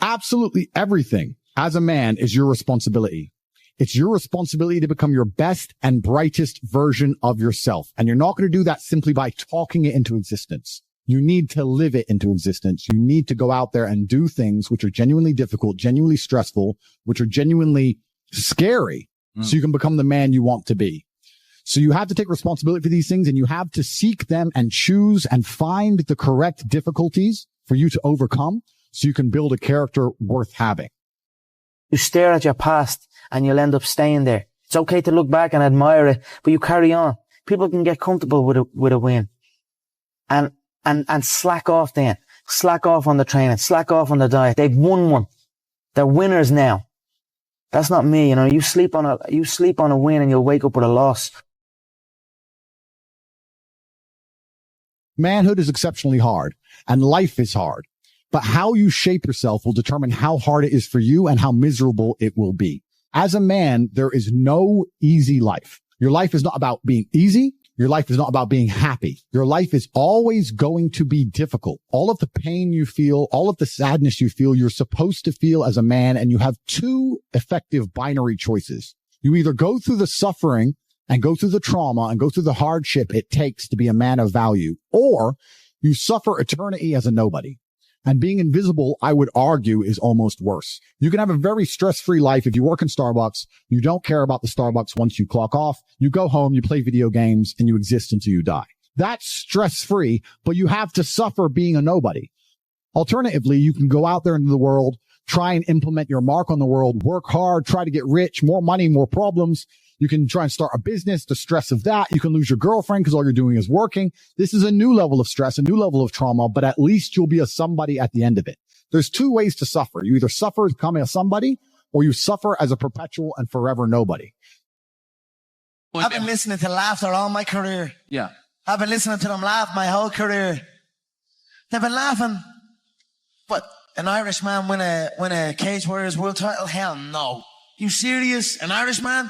Absolutely everything as a man is your responsibility. It's your responsibility to become your best and brightest version of yourself. And you're not going to do that simply by talking it into existence. You need to live it into existence. You need to go out there and do things which are genuinely difficult, genuinely stressful, which are genuinely scary, so you can become the man you want to be. So you have to take responsibility for these things, and you have to seek them and choose and find the correct difficulties for you to overcome, so you can build a character worth having. You stare at your past and you'll end up staying there. It's okay to look back and admire it, but you carry on. People can get comfortable with a win and slack off then. Slack off on the training, slack off on the diet. They've won one. They're winners now. That's not me, you know. You sleep on a win and you'll wake up with a loss. Manhood is exceptionally hard, and life is hard. But how you shape yourself will determine how hard it is for you and how miserable it will be. As a man, there is no easy life. Your life is not about being easy. Your life is not about being happy. Your life is always going to be difficult. All of the pain you feel, all of the sadness you feel, you're supposed to feel as a man, and you have two effective binary choices. You either go through the suffering and go through the trauma and go through the hardship it takes to be a man of value, or you suffer eternity as a nobody. And being invisible, I would argue, is almost worse. You can have a very stress-free life if you work in Starbucks. You don't care about the Starbucks once you clock off. You go home, you play video games, and you exist until you die. That's stress-free, but you have to suffer being a nobody. Alternatively, you can go out there into the world, try and implement your mark on the world, work hard, try to get rich, more money, more problems. You can try and start a business, the stress of that. You can lose your girlfriend because all you're doing is working. This is a new level of stress, a new level of trauma, but at least you'll be a somebody at the end of it. There's two ways to suffer. You either suffer as becoming a somebody, or you suffer as a perpetual and forever nobody. I've been listening to laughter all my career. Yeah. I've been listening to them laugh my whole career. They've been laughing. What? An Irishman win a Cage Warriors world title? Hell no. You serious? An Irishman?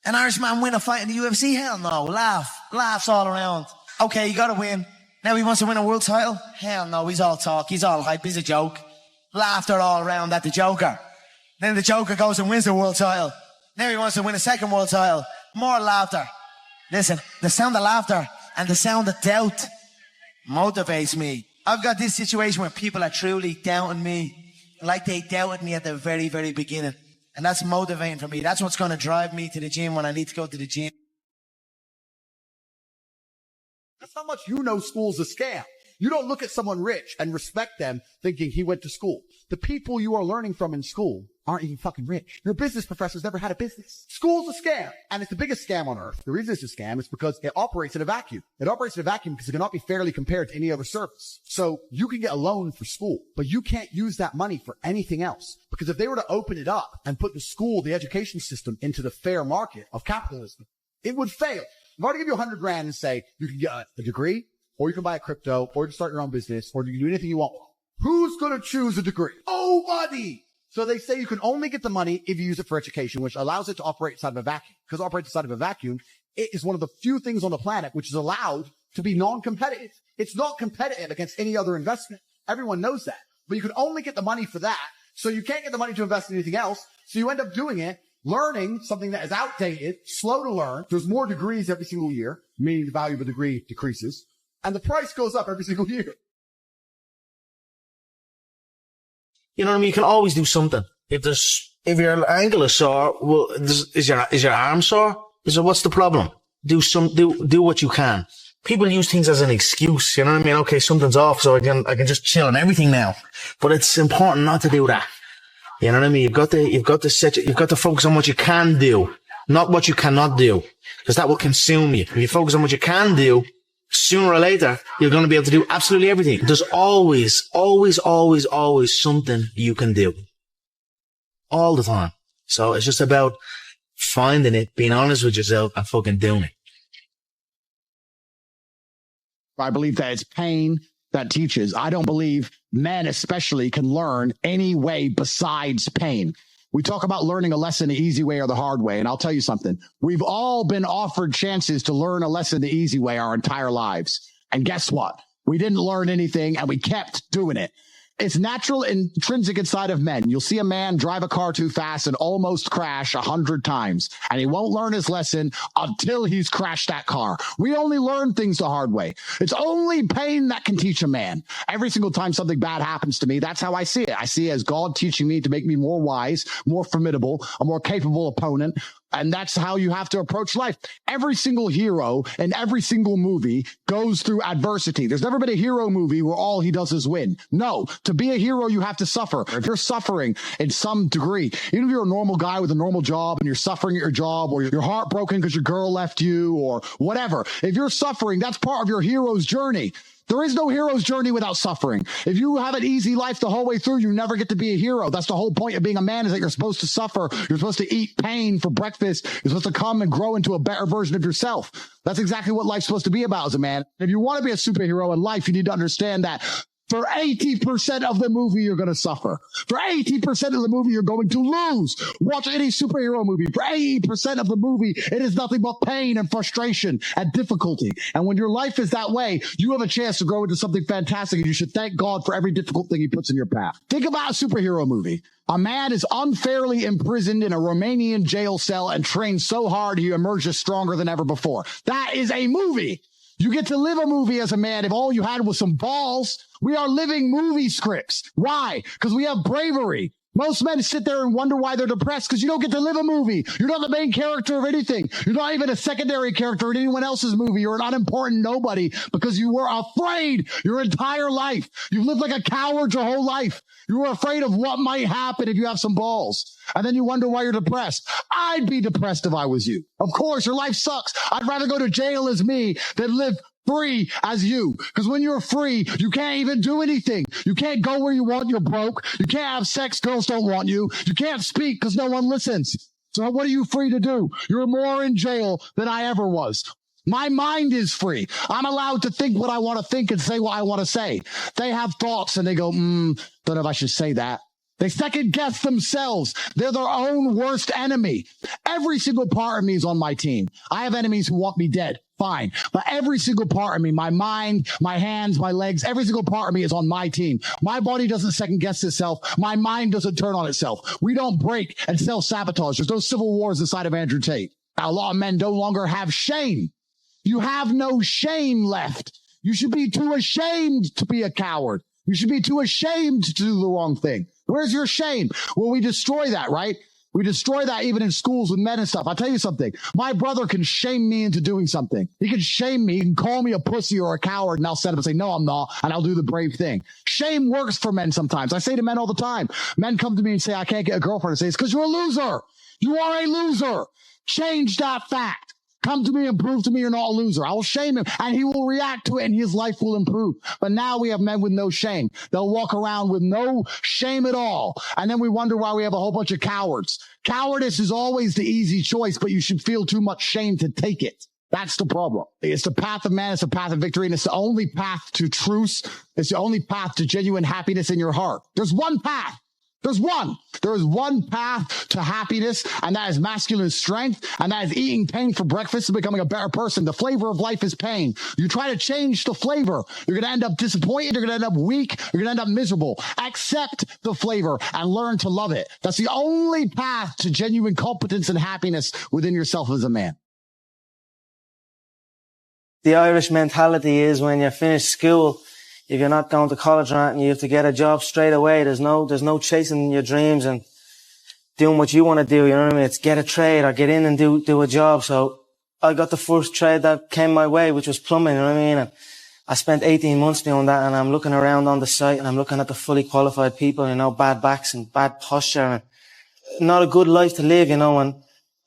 An Irishman win a fight in the UFC? Hell no. Laughs all around. Okay, you gotta win. Now he wants to win a world title? Hell no. He's all talk. He's all hype. He's a joke. Laughter all around at the Joker. Then the Joker goes and wins the world title. Now he wants to win a second world title. More laughter. Listen, the sound of laughter and the sound of doubt motivates me. I've got this situation where people are truly doubting me, like they doubted me at the very, very beginning. And that's motivating for me. That's what's going to drive me to the gym when I need to go to the gym. That's how much you know school's a scam. You don't look at someone rich and respect them thinking he went to school. The people you are learning from in school aren't even fucking rich. Your business professor's never had a business. School's a scam, and it's the biggest scam on earth. The reason it's a scam is because it operates in a vacuum. It operates in a vacuum because it cannot be fairly compared to any other service. So you can get a loan for school, but you can't use that money for anything else. Because if they were to open it up and put the school, the education system, into the fair market of capitalism, it would fail. If I were to give you $100,000 and say you can get a degree, or you can buy a crypto, or you can start your own business, or you can do anything you want, who's going to choose a degree? Nobody! So they say you can only get the money if you use it for education, which allows it to operate inside of a vacuum. Because it operates inside of a vacuum, it is one of the few things on the planet which is allowed to be non-competitive. It's not competitive against any other investment. Everyone knows that. But you can only get the money for that. So you can't get the money to invest in anything else. So you end up doing it, learning something that is outdated, slow to learn. There's more degrees every single year, meaning the value of a degree decreases. And the price goes up every single year. You know what I mean? You can always do something. If your ankle is sore, well, is your arm sore? What's the problem? Do what you can. People use things as an excuse. You know what I mean? Okay, something's off, so I can just chill on everything now. But it's important not to do that. You know what I mean? You've got to focus on what you can do, not what you cannot do, because that will consume you. If you focus on what you can do, sooner or later, you're going to be able to do absolutely everything. There's always something you can do. All the time. So it's just about finding it, being honest with yourself, and fucking doing it. I believe that it's pain that teaches. I don't believe men especially can learn any way besides pain. We talk about learning a lesson the easy way or the hard way. And I'll tell you something. We've all been offered chances to learn a lesson the easy way our entire lives. And guess what? We didn't learn anything and we kept doing it. It's natural, intrinsic inside of men. You'll see a man drive a car too fast and almost crash 100 times, and he won't learn his lesson until he's crashed that car. We only learn things the hard way. It's only pain that can teach a man. Every single time something bad happens to me, that's how I see it. I see it as God teaching me to make me more wise, more formidable, a more capable opponent. And that's how you have to approach life. Every single hero in every single movie goes through adversity. There's never been a hero movie where all he does is win. No, to be a hero, you have to suffer. If you're suffering in some degree, even if you're a normal guy with a normal job and you're suffering at your job, or you're heartbroken because your girl left you or whatever, if you're suffering, that's part of your hero's journey. There is no hero's journey without suffering. If you have an easy life the whole way through, you never get to be a hero. That's the whole point of being a man, is that you're supposed to suffer. You're supposed to eat pain for breakfast. You're supposed to come and grow into a better version of yourself. That's exactly what life's supposed to be about as a man. If you want to be a superhero in life, you need to understand that for 80% of the movie, you're going to suffer. For 80% of the movie, you're going to lose. Watch any superhero movie. For 80% of the movie, it is nothing but pain and frustration and difficulty. And when your life is that way, you have a chance to grow into something fantastic, and you should thank God for every difficult thing he puts in your path. Think about a superhero movie. A man is unfairly imprisoned in a Romanian jail cell and trained so hard he emerges stronger than ever before. That is a movie. You get to live a movie as a man if all you had was some balls. We are living movie scripts. Why? Because we have bravery. Most men sit there and wonder why they're depressed because you don't get to live a movie. You're not the main character of anything. You're not even a secondary character in anyone else's movie. You're an unimportant nobody because you were afraid your entire life. You've lived like a coward your whole life. You were afraid of what might happen if you have some balls. And then you wonder why you're depressed. I'd be depressed if I was you. Of course, your life sucks. I'd rather go to jail as me than live free as you. Because when you're free, you can't even do anything. You can't go where you want. You're broke. You can't have sex. Girls don't want you. You can't speak because no one listens. So what are you free to do? You're more in jail than I ever was. My mind is free. I'm allowed to think what I want to think and say what I want to say. They have thoughts and they go, don't know if I should say that. They second guess themselves. They're their own worst enemy. Every single part of me is on my team. I have enemies who want me dead. Fine. But every single part of me, my mind, my hands, my legs, every single part of me is on my team. My body doesn't second guess itself. My mind doesn't turn on itself. We don't break and self-sabotage. There's no civil wars inside of Andrew Tate. Now, a lot of men no longer have shame. You have no shame left. You should be too ashamed to be a coward. You should be too ashamed to do the wrong thing. Where's your shame? Well, we destroy that, right? We destroy that even in schools with men and stuff. I'll tell you something. My brother can shame me into doing something. He can shame me. He can call me a pussy or a coward, and I'll set up and say, no, I'm not, and I'll do the brave thing. Shame works for men sometimes. I say to men all the time, men come to me and say, I can't get a girlfriend. I say, it's because you're a loser. You are a loser. Change that fact. Come to me and prove to me you're not a loser. I will shame him, and he will react to it, and his life will improve. But now we have men with no shame. They'll walk around with no shame at all, and then we wonder why we have a whole bunch of cowards. Cowardice is always the easy choice, but you should feel too much shame to take it. That's the problem. It's the path of man. It's the path of victory, and it's the only path to truth. It's the only path to genuine happiness in your heart. There's one path. There's one. There is one path to happiness, and that is masculine strength, and that is eating pain for breakfast and becoming a better person. The flavor of life is pain. You try to change the flavor, you're going to end up disappointed, you're going to end up weak, you're going to end up miserable. Accept the flavor and learn to love it. That's the only path to genuine competence and happiness within yourself as a man. The Irish mentality is when you finish school, if you're not going to college or anything, you have to get a job straight away. There's no chasing your dreams and doing what you want to do. You know what I mean? It's get a trade or get in and do a job. So I got the first trade that came my way, which was plumbing. You know what I mean? And I spent 18 months doing that, and I'm looking around on the site and I'm looking at the fully qualified people, you know, bad backs and bad posture and not a good life to live, you know, and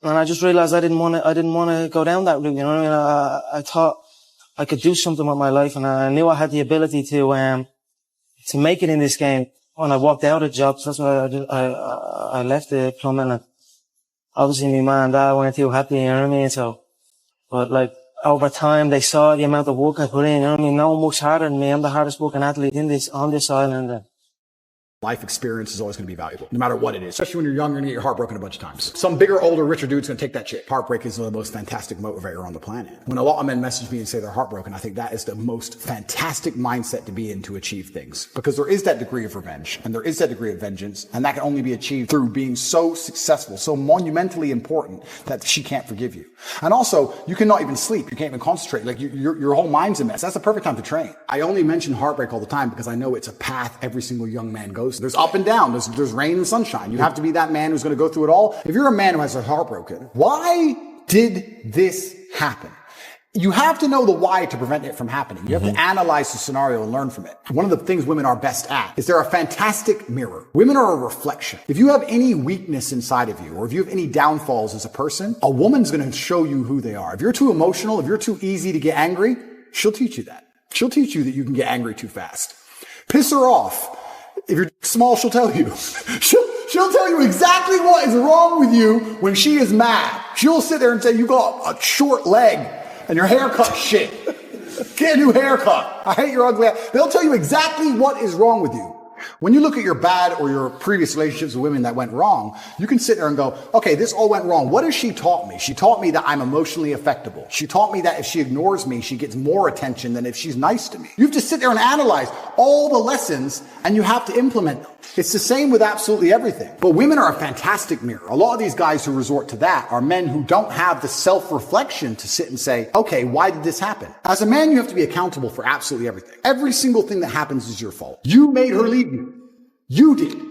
I just realized I didn't want to go down that route. You know what I mean? I thought I could do something with my life, and I knew I had the ability to make it in this game. When I walked out of jobs, that's what I did. I left the plumbing, and obviously my mum and dad weren't too happy, you know what I mean? So, but like, over time, they saw the amount of work I put in, you know what I mean? No one works harder than me. I'm the hardest working athlete on this island. Life experience is always going to be valuable, no matter what it is. Especially when you're young, you're going to get your heart broken a bunch of times. Some bigger, older, richer dude's going to take that shit. Heartbreak is the most fantastic motivator on the planet. When a lot of men message me and say they're heartbroken, I think that is the most fantastic mindset to be in to achieve things. Because there is that degree of revenge, and there is that degree of vengeance, and that can only be achieved through being so successful, so monumentally important that she can't forgive you. And also, you cannot even sleep. You can't even concentrate. Like, your whole mind's a mess. That's the perfect time to train. I only mention heartbreak all the time because I know it's a path every single young man goes through. There's up and down. There's rain and sunshine. You have to be that man who's going to go through it all. If you're a man who has a heart broken, why did this happen? You have to know the why to prevent it from happening. You have to analyze the scenario and learn from it. One of the things women are best at is they're a fantastic mirror. Women are a reflection. If you have any weakness inside of you, or if you have any downfalls as a person, a woman's going to show you who they are. If you're too emotional, if you're too easy to get angry, she'll teach you that. She'll teach you that you can get angry too fast. Piss her off. If you're small, she'll tell you. She'll tell you exactly what is wrong with you when she is mad. She'll sit there and say, you got a short leg and your haircut shit. Get a new haircut. I hate your ugly ass. They'll tell you exactly what is wrong with you. When you look at your bad or your previous relationships with women that went wrong, you can sit there and go, okay, this all went wrong. What has she taught me? She taught me that I'm emotionally affectable. She taught me that if she ignores me, she gets more attention than if she's nice to me. You have to sit there and analyze all the lessons, and you have to implement them. It's the same with absolutely everything. But women are a fantastic mirror. A lot of these guys who resort to that are men who don't have the self-reflection to sit and say, okay, why did this happen? As a man, you have to be accountable for absolutely everything. Every single thing that happens is your fault. You made her leave you. You did.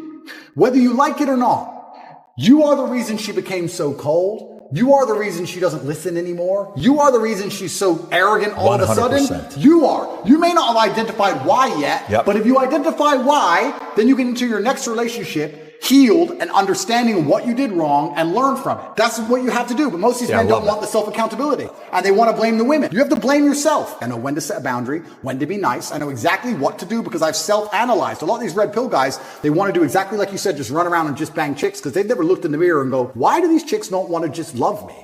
Whether you like it or not, you are the reason she became so cold. You are the reason she doesn't listen anymore. You are the reason she's so arrogant all of a sudden. 100%. You are. You may not have identified why yet, but if you identify why, then you get into your next relationship healed and understanding what you did wrong and learn from it. That's what you have to do. But most of these men don't want the self-accountability and they want to blame the women. You have to blame yourself. I know when to set a boundary, when to be nice. I know exactly what to do because I've self-analyzed. A lot of these red pill guys, they want to do exactly like you said, just run around and just bang chicks because they've never looked in the mirror and go, why do these chicks not want to just love me?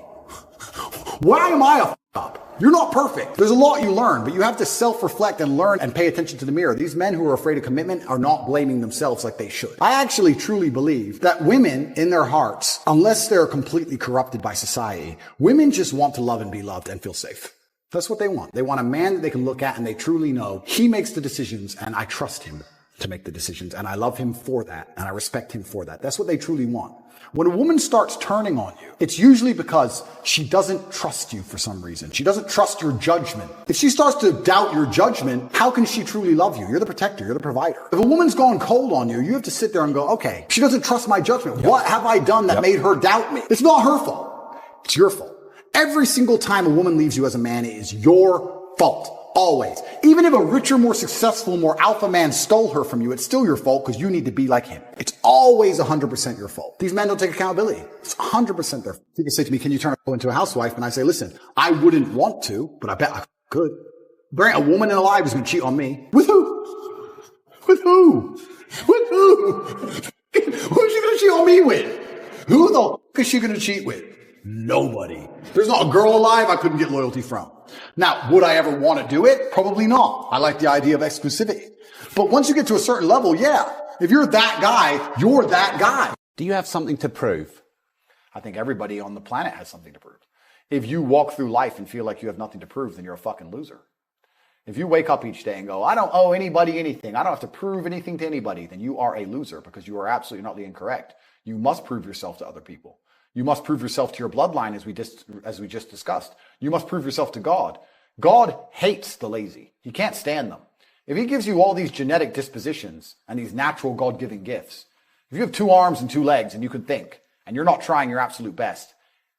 Why am I a up? You're not perfect. There's a lot you learn, but you have to self-reflect and learn and pay attention to the mirror. These men who are afraid of commitment are not blaming themselves like they should. I actually truly believe that women in their hearts, unless they're completely corrupted by society, women just want to love and be loved and feel safe. That's what they want. They want a man that they can look at and they truly know he makes the decisions and I trust him to make the decisions and I love him for that and I respect him for that. That's what they truly want. When a woman starts turning on you, it's usually because she doesn't trust you for some reason. She doesn't trust your judgment. If she starts to doubt your judgment, how can she truly love you? You're the protector. You're the provider. If a woman's gone cold on you, you have to sit there and go, okay, she doesn't trust my judgment. What have I done that made her doubt me? It's not her fault. It's your fault. Every single time a woman leaves you as a man, it is your fault. Always. Even if a richer, more successful, more alpha man stole her from you, it's still your fault because you need to be like him. It's always 100% your fault. These men don't take accountability. It's 100% their fault. People say to me, can you turn her into a housewife? And I say, listen, I wouldn't want to, but I bet I could. There ain't a woman alive who's going to cheat on me. With who? With who? With who? Who's she going to cheat on me with? Who the fuck is she going to cheat with? Nobody. There's not a girl alive I couldn't get loyalty from. Now, would I ever want to do it? Probably not. I like the idea of exclusivity. But once you get to a certain level, yeah. If you're that guy, you're that guy. Do you have something to prove? I think everybody on the planet has something to prove. If you walk through life and feel like you have nothing to prove, then you're a fucking loser. If you wake up each day and go, I don't owe anybody anything, I don't have to prove anything to anybody, then you are a loser because you are absolutely not incorrect. You must prove yourself to other people. You must prove yourself to your bloodline, as we just discussed. You must prove yourself to God. God hates the lazy. He can't stand them. If he gives you all these genetic dispositions and these natural God-given gifts, if you have 2 arms and 2 legs and you can think, and you're not trying your absolute best,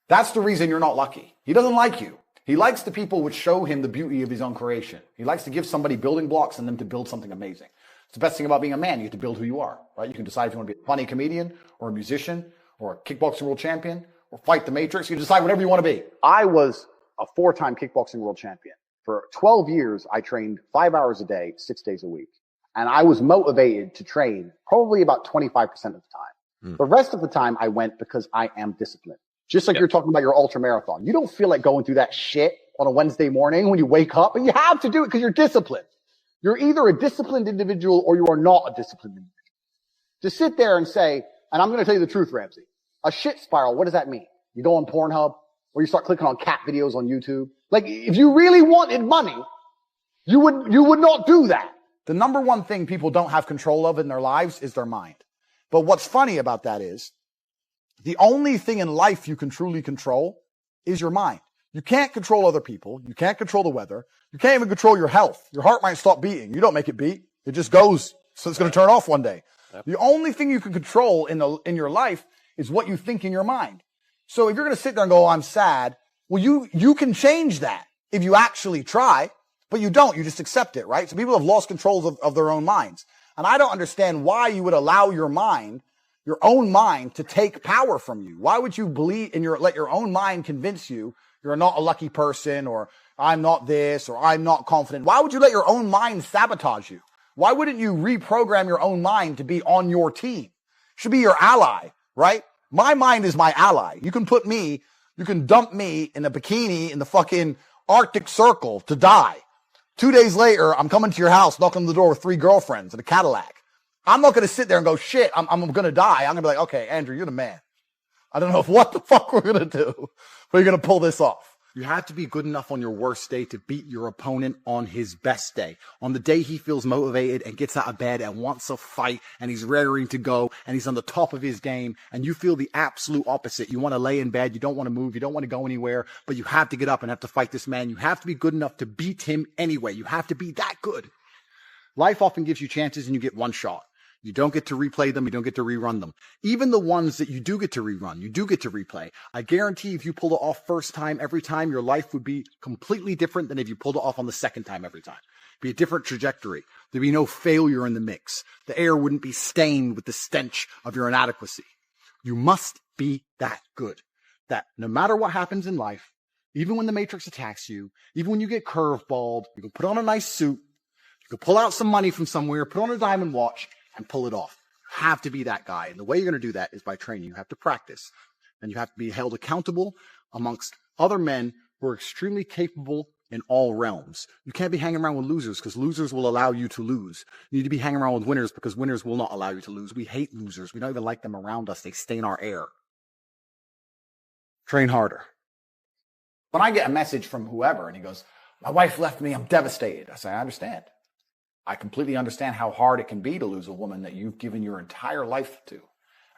that's the reason you're not lucky. He doesn't like you. He likes the people which show him the beauty of his own creation. He likes to give somebody building blocks and them to build something amazing. It's the best thing about being a man. You get to build who you are, right? You can decide if you want to be a funny comedian or a musician or a kickboxing world champion, or fight the Matrix. You decide whatever you want to be. I was a 4-time kickboxing world champion. For 12 years, I trained 5 hours a day, 6 days a week. And I was motivated to train probably about 25% of the time. The rest of the time, I went because I am disciplined. Just like you're talking about your ultra marathon. You don't feel like going through that shit on a Wednesday morning when you wake up, but you have to do it because you're disciplined. You're either a disciplined individual or you are not a disciplined individual. To sit there and say, and I'm going to tell you the truth, Ramsey. A shit spiral, what does that mean? You go on Pornhub or you start clicking on cat videos on YouTube. Like, if you really wanted money, you would not do that. The number one thing people don't have control of in their lives is their mind. But what's funny about that is the only thing in life you can truly control is your mind. You can't control other people. You can't control the weather. You can't even control your health. Your heart might stop beating. You don't make it beat. It just goes. So it's going to turn off one day. The only thing you can control in your life is what you think in your mind. So if you're going to sit there and go, oh, I'm sad, well, you can change that if you actually try, but you don't. You just accept it, right? So people have lost control of their own minds. And I don't understand why you would allow your own mind to take power from you. Why would you let your own mind convince you you're not a lucky person, or I'm not this, or I'm not confident? Why would you let your own mind sabotage you? Why wouldn't you reprogram your own mind to be on your team? It should be your ally, right? My mind is my ally. You can dump me in a bikini in the fucking Arctic Circle to die. 2 days later, I'm coming to your house, knocking on the door with 3 girlfriends in a Cadillac. I'm not going to sit there and go, shit, I'm going to die. I'm going to be like, okay, Andrew, you're the man. I don't know what the fuck we're going to do, but you're going to pull this off. You have to be good enough on your worst day to beat your opponent on his best day. On the day he feels motivated and gets out of bed and wants to fight and he's raring to go and he's on the top of his game, and you feel the absolute opposite. You want to lay in bed, you don't want to move, you don't want to go anywhere, but you have to get up and have to fight this man. You have to be good enough to beat him anyway. You have to be that good. Life often gives you chances and you get one shot. You don't get to replay them. You don't get to rerun them. Even the ones that you do get to rerun, you do get to replay. I guarantee if you pulled it off first time every time, your life would be completely different than if you pulled it off on the second time every time. It'd be a different trajectory. There'd be no failure in the mix. The air wouldn't be stained with the stench of your inadequacy. You must be that good that no matter what happens in life, even when the Matrix attacks you, even when you get curveballed, you can put on a nice suit, you can pull out some money from somewhere, put on a diamond watch, and pull it off. You have to be that guy. And the way you're going to do that is by training. You have to practice. And you have to be held accountable amongst other men who are extremely capable in all realms. You can't be hanging around with losers because losers will allow you to lose. You need to be hanging around with winners because winners will not allow you to lose. We hate losers. We don't even like them around us. They stain our air. Train harder. When I get a message from whoever and he goes, my wife left me, I'm devastated. I say, I understand. I completely understand how hard it can be to lose a woman that you've given your entire life to.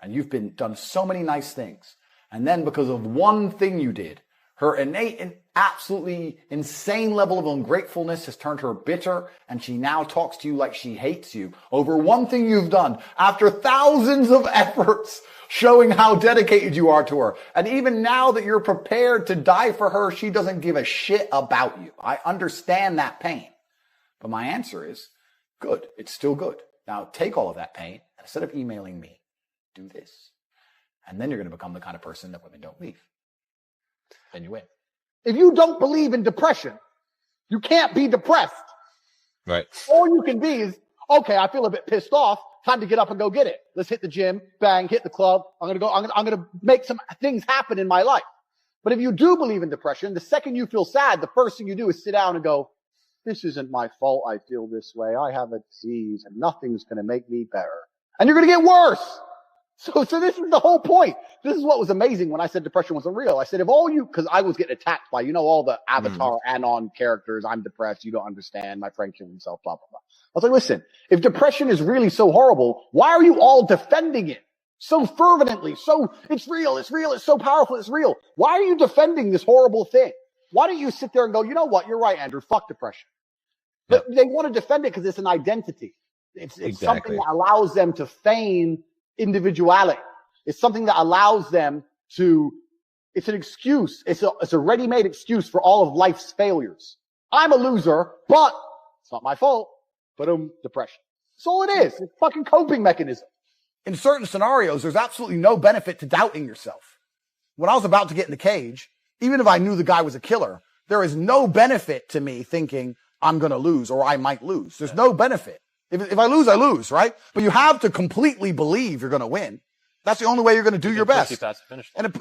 And you've done so many nice things. And then because of one thing you did, her innate and absolutely insane level of ungratefulness has turned her bitter, and she now talks to you like she hates you over one thing you've done after thousands of efforts showing how dedicated you are to her. And even now that you're prepared to die for her, she doesn't give a shit about you. I understand that pain. But my answer is, good. It's still good. Now take all of that pain, and instead of emailing me, do this. And then you're going to become the kind of person that women don't leave. Then you win. If you don't believe in depression, you can't be depressed. Right. All you can be is, okay, I feel a bit pissed off. Time to get up and go get it. Let's hit the gym, bang, hit the club. I'm going to make some things happen in my life. But if you do believe in depression, the second you feel sad, the first thing you do is sit down and go, this isn't my fault. I feel this way. I have a disease and nothing's going to make me better. And you're going to get worse. So this is the whole point. This is what was amazing when I said depression wasn't real. I said, because I was getting attacked by, all the Avatar Anon characters. I'm depressed. You don't understand. My friend killed himself, blah, blah, blah. I was like, listen, if depression is really so horrible, why are you all defending it so fervently? So it's real. It's real. It's so powerful. It's real. Why are you defending this horrible thing? Why don't you sit there and go, you know what? You're right, Andrew. Fuck depression. But they want to defend it because it's an identity. It's something that allows them to feign individuality. It's something that allows them to, it's an excuse. It's a ready-made excuse for all of life's failures. I'm a loser, but it's not my fault. Depression. That's all it is. It's a fucking coping mechanism. In certain scenarios, there's absolutely no benefit to doubting yourself. When I was about to get in the cage, even if I knew the guy was a killer, there is no benefit to me thinking I'm going to lose or I might lose. There's no benefit. If I lose, I lose, right? But you have to completely believe you're going to win. That's the only way you're going to do your best. And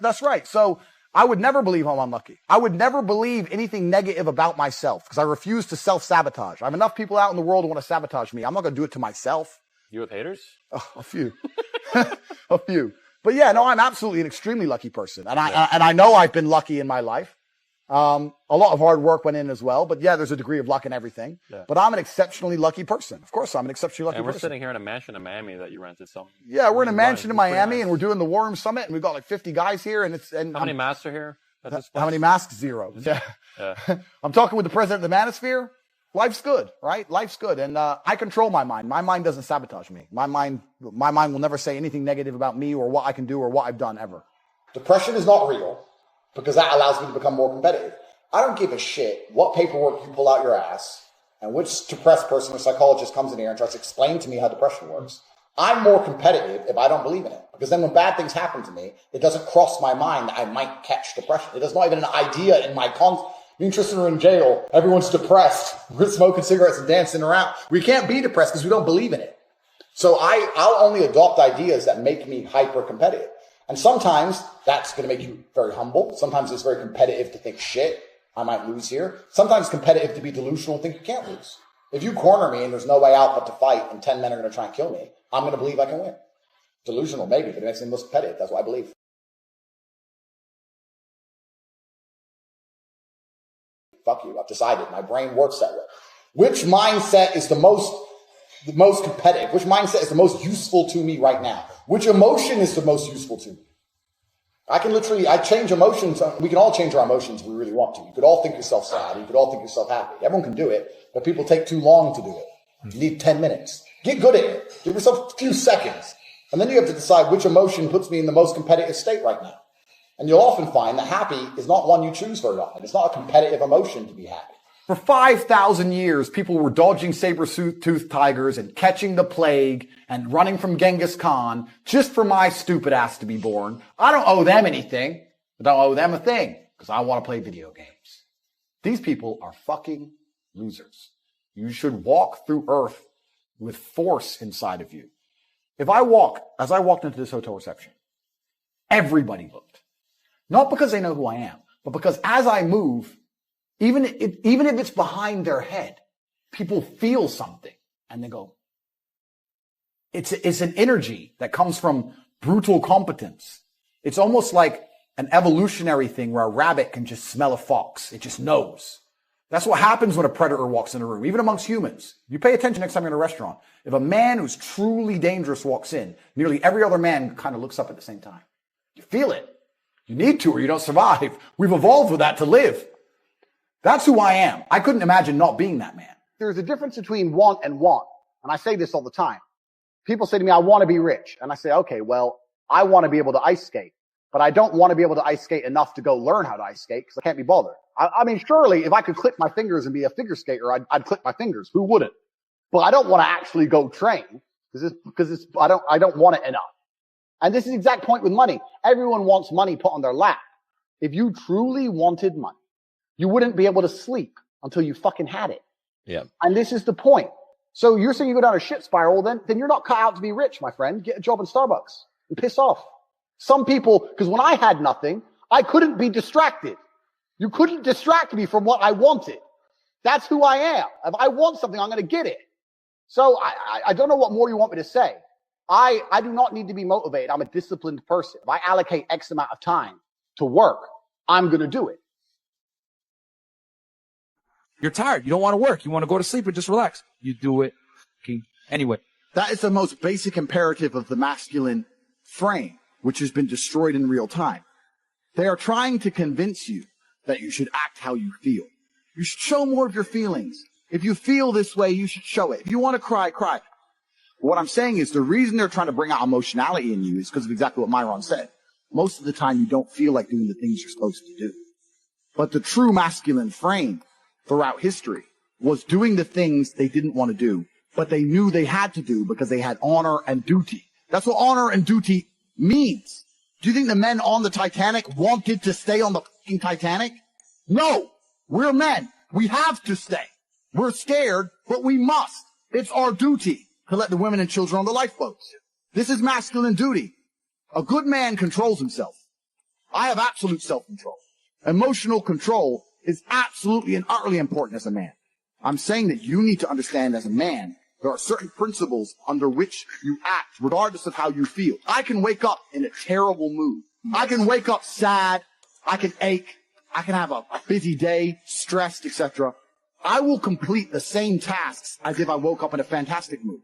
that's right. So I would never believe I'm unlucky. I would never believe anything negative about myself because I refuse to self-sabotage. I have enough people out in the world who want to sabotage me. I'm not going to do it to myself. You have haters? Oh, a few. A few. But yeah, no, I'm absolutely an extremely lucky person. And I know I've been lucky in my life. A lot of hard work went in as well, but yeah, there's a degree of luck in everything. Yeah. But I'm an exceptionally lucky person. Of course, I'm an exceptionally lucky person. And we're sitting here in a mansion in Miami that you rented. Yeah, we're in a mansion in Miami, and we're doing the War Room Summit, and we've got like 50 guys here. How many masks are here? How many masks? 0. Yeah. I'm talking with the president of the Manosphere. Life's good, right? Life's good, and I control my mind. My mind doesn't sabotage me. My mind will never say anything negative about me or what I can do or what I've done ever. Depression is not real. Because that allows me to become more competitive. I don't give a shit what paperwork you pull out your ass and which depressed person or psychologist comes in here and tries to explain to me how depression works. I'm more competitive if I don't believe in it. Because then when bad things happen to me, it doesn't cross my mind that I might catch depression. It is not even an idea in my me and Tristan are in jail. Everyone's depressed. We're smoking cigarettes and dancing around. We can't be depressed because we don't believe in it. So I'll only adopt ideas that make me hyper competitive. And sometimes that's going to make you very humble. Sometimes it's very competitive to think, shit, I might lose here. Sometimes competitive to be delusional and think you can't lose. If you corner me and there's no way out but to fight and 10 men are going to try and kill me, I'm going to believe I can win. Delusional, maybe, but it makes me most competitive. That's what I believe. Fuck you. I've decided. My brain works that way. Which mindset is the most competitive? Which mindset is the most useful to me right now? Which emotion is the most useful to me? I change emotions. We can all change our emotions if we really want to. You could all think yourself sad. You could all think yourself happy. Everyone can do it, but people take too long to do it. You need 10 minutes. Get good at it. Give yourself a few seconds. And then you have to decide which emotion puts me in the most competitive state right now. And you'll often find that happy is not one you choose very often. It's not a competitive emotion to be happy. For 5,000 years, people were dodging saber-toothed tigers and catching the plague and running from Genghis Khan just for my stupid ass to be born. I don't owe them anything. I don't owe them a thing because I want to play video games. These people are fucking losers. You should walk through Earth with force inside of you. As I walked into this hotel reception, everybody looked. Not because they know who I am, but because as I move, even if it's behind their head, people feel something and they go, it's an energy that comes from brutal competence. It's almost like an evolutionary thing where a rabbit can just smell a fox. It just knows. That's what happens when a predator walks in a room, even amongst humans. You pay attention next time you're in a restaurant. If a man who's truly dangerous walks in, nearly every other man kind of looks up at the same time. You feel it. You need to or you don't survive. We've evolved with that to live. That's who I am. I couldn't imagine not being that man. There's a difference between want and want. And I say this all the time. People say to me, I want to be rich. And I say, okay, well, I want to be able to ice skate. But I don't want to be able to ice skate enough to go learn how to ice skate because I can't be bothered. I mean, surely if I could click my fingers and be a figure skater, I'd click my fingers. Who wouldn't? But I don't want to actually go train because I don't want it enough. And this is the exact point with money. Everyone wants money put on their lap. If you truly wanted money, you wouldn't be able to sleep until you fucking had it. Yeah. And this is the point. So you're saying you go down a shit spiral, then you're not cut out to be rich, my friend. Get a job in Starbucks and piss off. Some people, because when I had nothing, I couldn't be distracted. You couldn't distract me from what I wanted. That's who I am. If I want something, I'm going to get it. So I don't know what more you want me to say. I do not need to be motivated. I'm a disciplined person. If I allocate X amount of time to work, I'm going to do it. You're tired. You don't want to work. You want to go to sleep and just relax. You do it. Okay. Anyway. That is the most basic imperative of the masculine frame, which has been destroyed in real time. They are trying to convince you that you should act how you feel. You should show more of your feelings. If you feel this way, you should show it. If you want to cry, cry. What I'm saying is the reason they're trying to bring out emotionality in you is because of exactly what Myron said. Most of the time, you don't feel like doing the things you're supposed to do. But the true masculine frame throughout history was doing the things they didn't want to do, but they knew they had to do because they had honor and duty. That's what honor and duty means. Do you think the men on the Titanic wanted to stay on the fucking Titanic? No. We're men. We have to stay. We're scared, but we must. It's our duty to let the women and children on the lifeboats. This is masculine duty. A good man controls himself. I have absolute self-control. Emotional control is absolutely and utterly important as a man. I'm saying that you need to understand as a man, there are certain principles under which you act, regardless of how you feel. I can wake up in a terrible mood. I can wake up sad. I can ache. I can have a busy day, stressed, etc. I will complete the same tasks as if I woke up in a fantastic mood.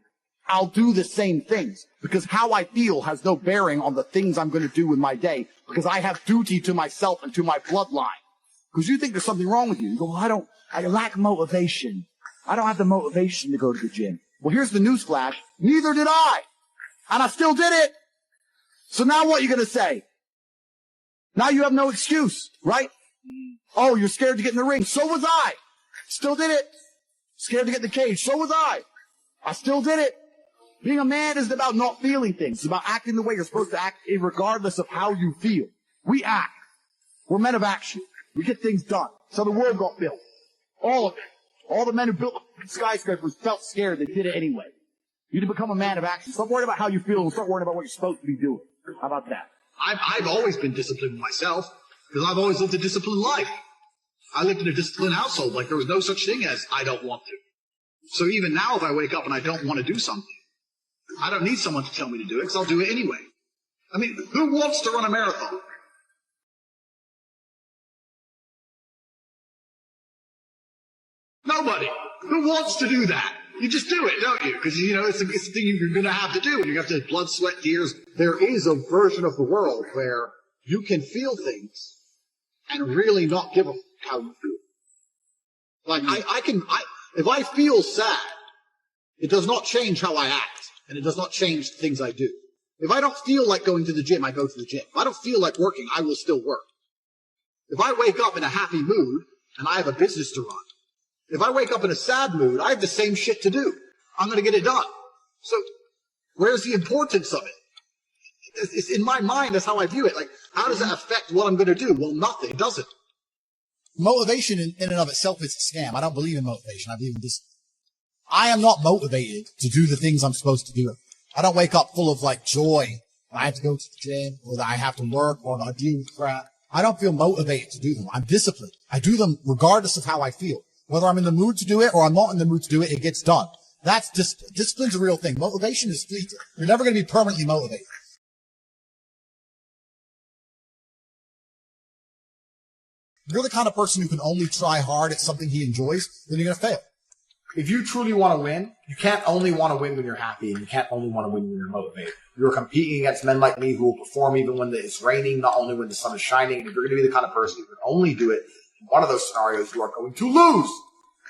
I'll do the same things because how I feel has no bearing on the things I'm going to do with my day because I have duty to myself and to my bloodline. Because you think there's something wrong with you. You go, well, I lack motivation. I don't have the motivation to go to the gym. Well, here's the newsflash. Neither did I. And I still did it. So now what are you going to say? Now you have no excuse, right? Oh, you're scared to get in the ring. So was I. Still did it. Scared to get in the cage. So was I. I still did it. Being a man isn't about not feeling things. It's about acting the way you're supposed to act regardless of how you feel. We act. We're men of action. We get things done. So the world got built. All of it. All the men who built skyscrapers felt scared. They did it anyway. You need to become a man of action. Stop worrying about how you feel and start worrying about what you're supposed to be doing. How about that? I've always been disciplined with myself because I've always lived a disciplined life. I lived in a disciplined household. Like there was no such thing as I don't want to. So even now if I wake up and I don't want to do something, I don't need someone to tell me to do it because I'll do it anyway. I mean, who wants to run a marathon? Nobody. Who wants to do that? You just do it, don't you? Because, you know, it's a thing you're going to have to do. And you have to blood, sweat, tears. There is a version of the world where you can feel things and really not give a fuck how you feel. Like, if I feel sad, It does not change how I act, and it does not change the things I do. If I don't feel like going to the gym, I go to the gym. If I don't feel like working, I will still work. If I wake up in a happy mood and I have a business to run, if I wake up in a sad mood, I have the same shit to do. I'm going to get it done. So where's the importance of it? It's in my mind, that's how I view it. Like, how does that affect what I'm going to do? Well, nothing. It doesn't. Motivation in and of itself is a scam. I don't believe in motivation. I believe in discipline. I am not motivated to do the things I'm supposed to do. I don't wake up full of like joy. I have to go to the gym, or that I have to work, or I deal with crap. I don't feel motivated to do them. I'm disciplined. I do them regardless of how I feel. Whether I'm in the mood to do it or I'm not in the mood to do it, it gets done. That's discipline's a real thing. Motivation is fleeting. You're never going to be permanently motivated. If you're the kind of person who can only try hard at something he enjoys, then you're going to fail. If you truly want to win, you can't only want to win when you're happy, and you can't only want to win when you're motivated. You're competing against men like me who will perform even when it's raining, not only when the sun is shining. And if you're going to be the kind of person who can only do it in one of those scenarios, you are going to lose.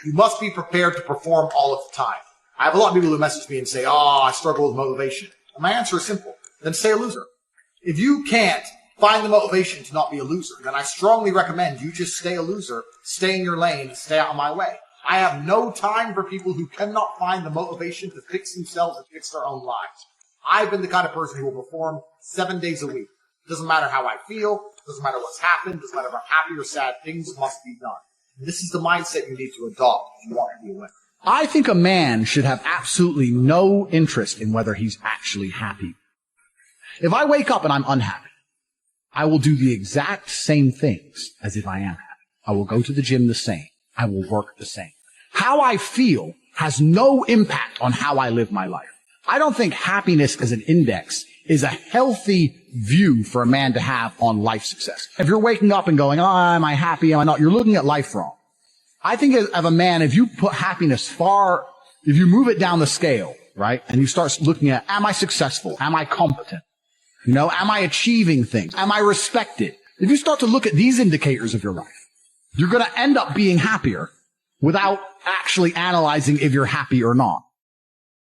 You must be prepared to perform all of the time. I have a lot of people who message me and say, oh, I struggle with motivation. And my answer is simple. Then stay a loser. If you can't find the motivation to not be a loser, then I strongly recommend you just stay a loser, stay in your lane, and stay out of my way. I have no time for people who cannot find the motivation to fix themselves and fix their own lives. I've been the kind of person who will perform 7 days a week. It doesn't matter how I feel. It doesn't matter what's happened. It doesn't matter if I'm happy or sad. Things must be done. And this is the mindset you need to adopt if you want to be a winner. I think a man should have absolutely no interest in whether he's actually happy. If I wake up and I'm unhappy, I will do the exact same things as if I am happy. I will go to the gym the same. I will work the same. How I feel has no impact on how I live my life. I don't think happiness as an index is a healthy view for a man to have on life success. If you're waking up and going, oh, am I happy? Am I not? You're looking at life wrong. I think of a man, if you put happiness if you move it down the scale, right? And you start looking at, am I successful? Am I competent? Am I achieving things? Am I respected? If you start to look at these indicators of your life, you're going to end up being happier without actually analyzing if you're happy or not.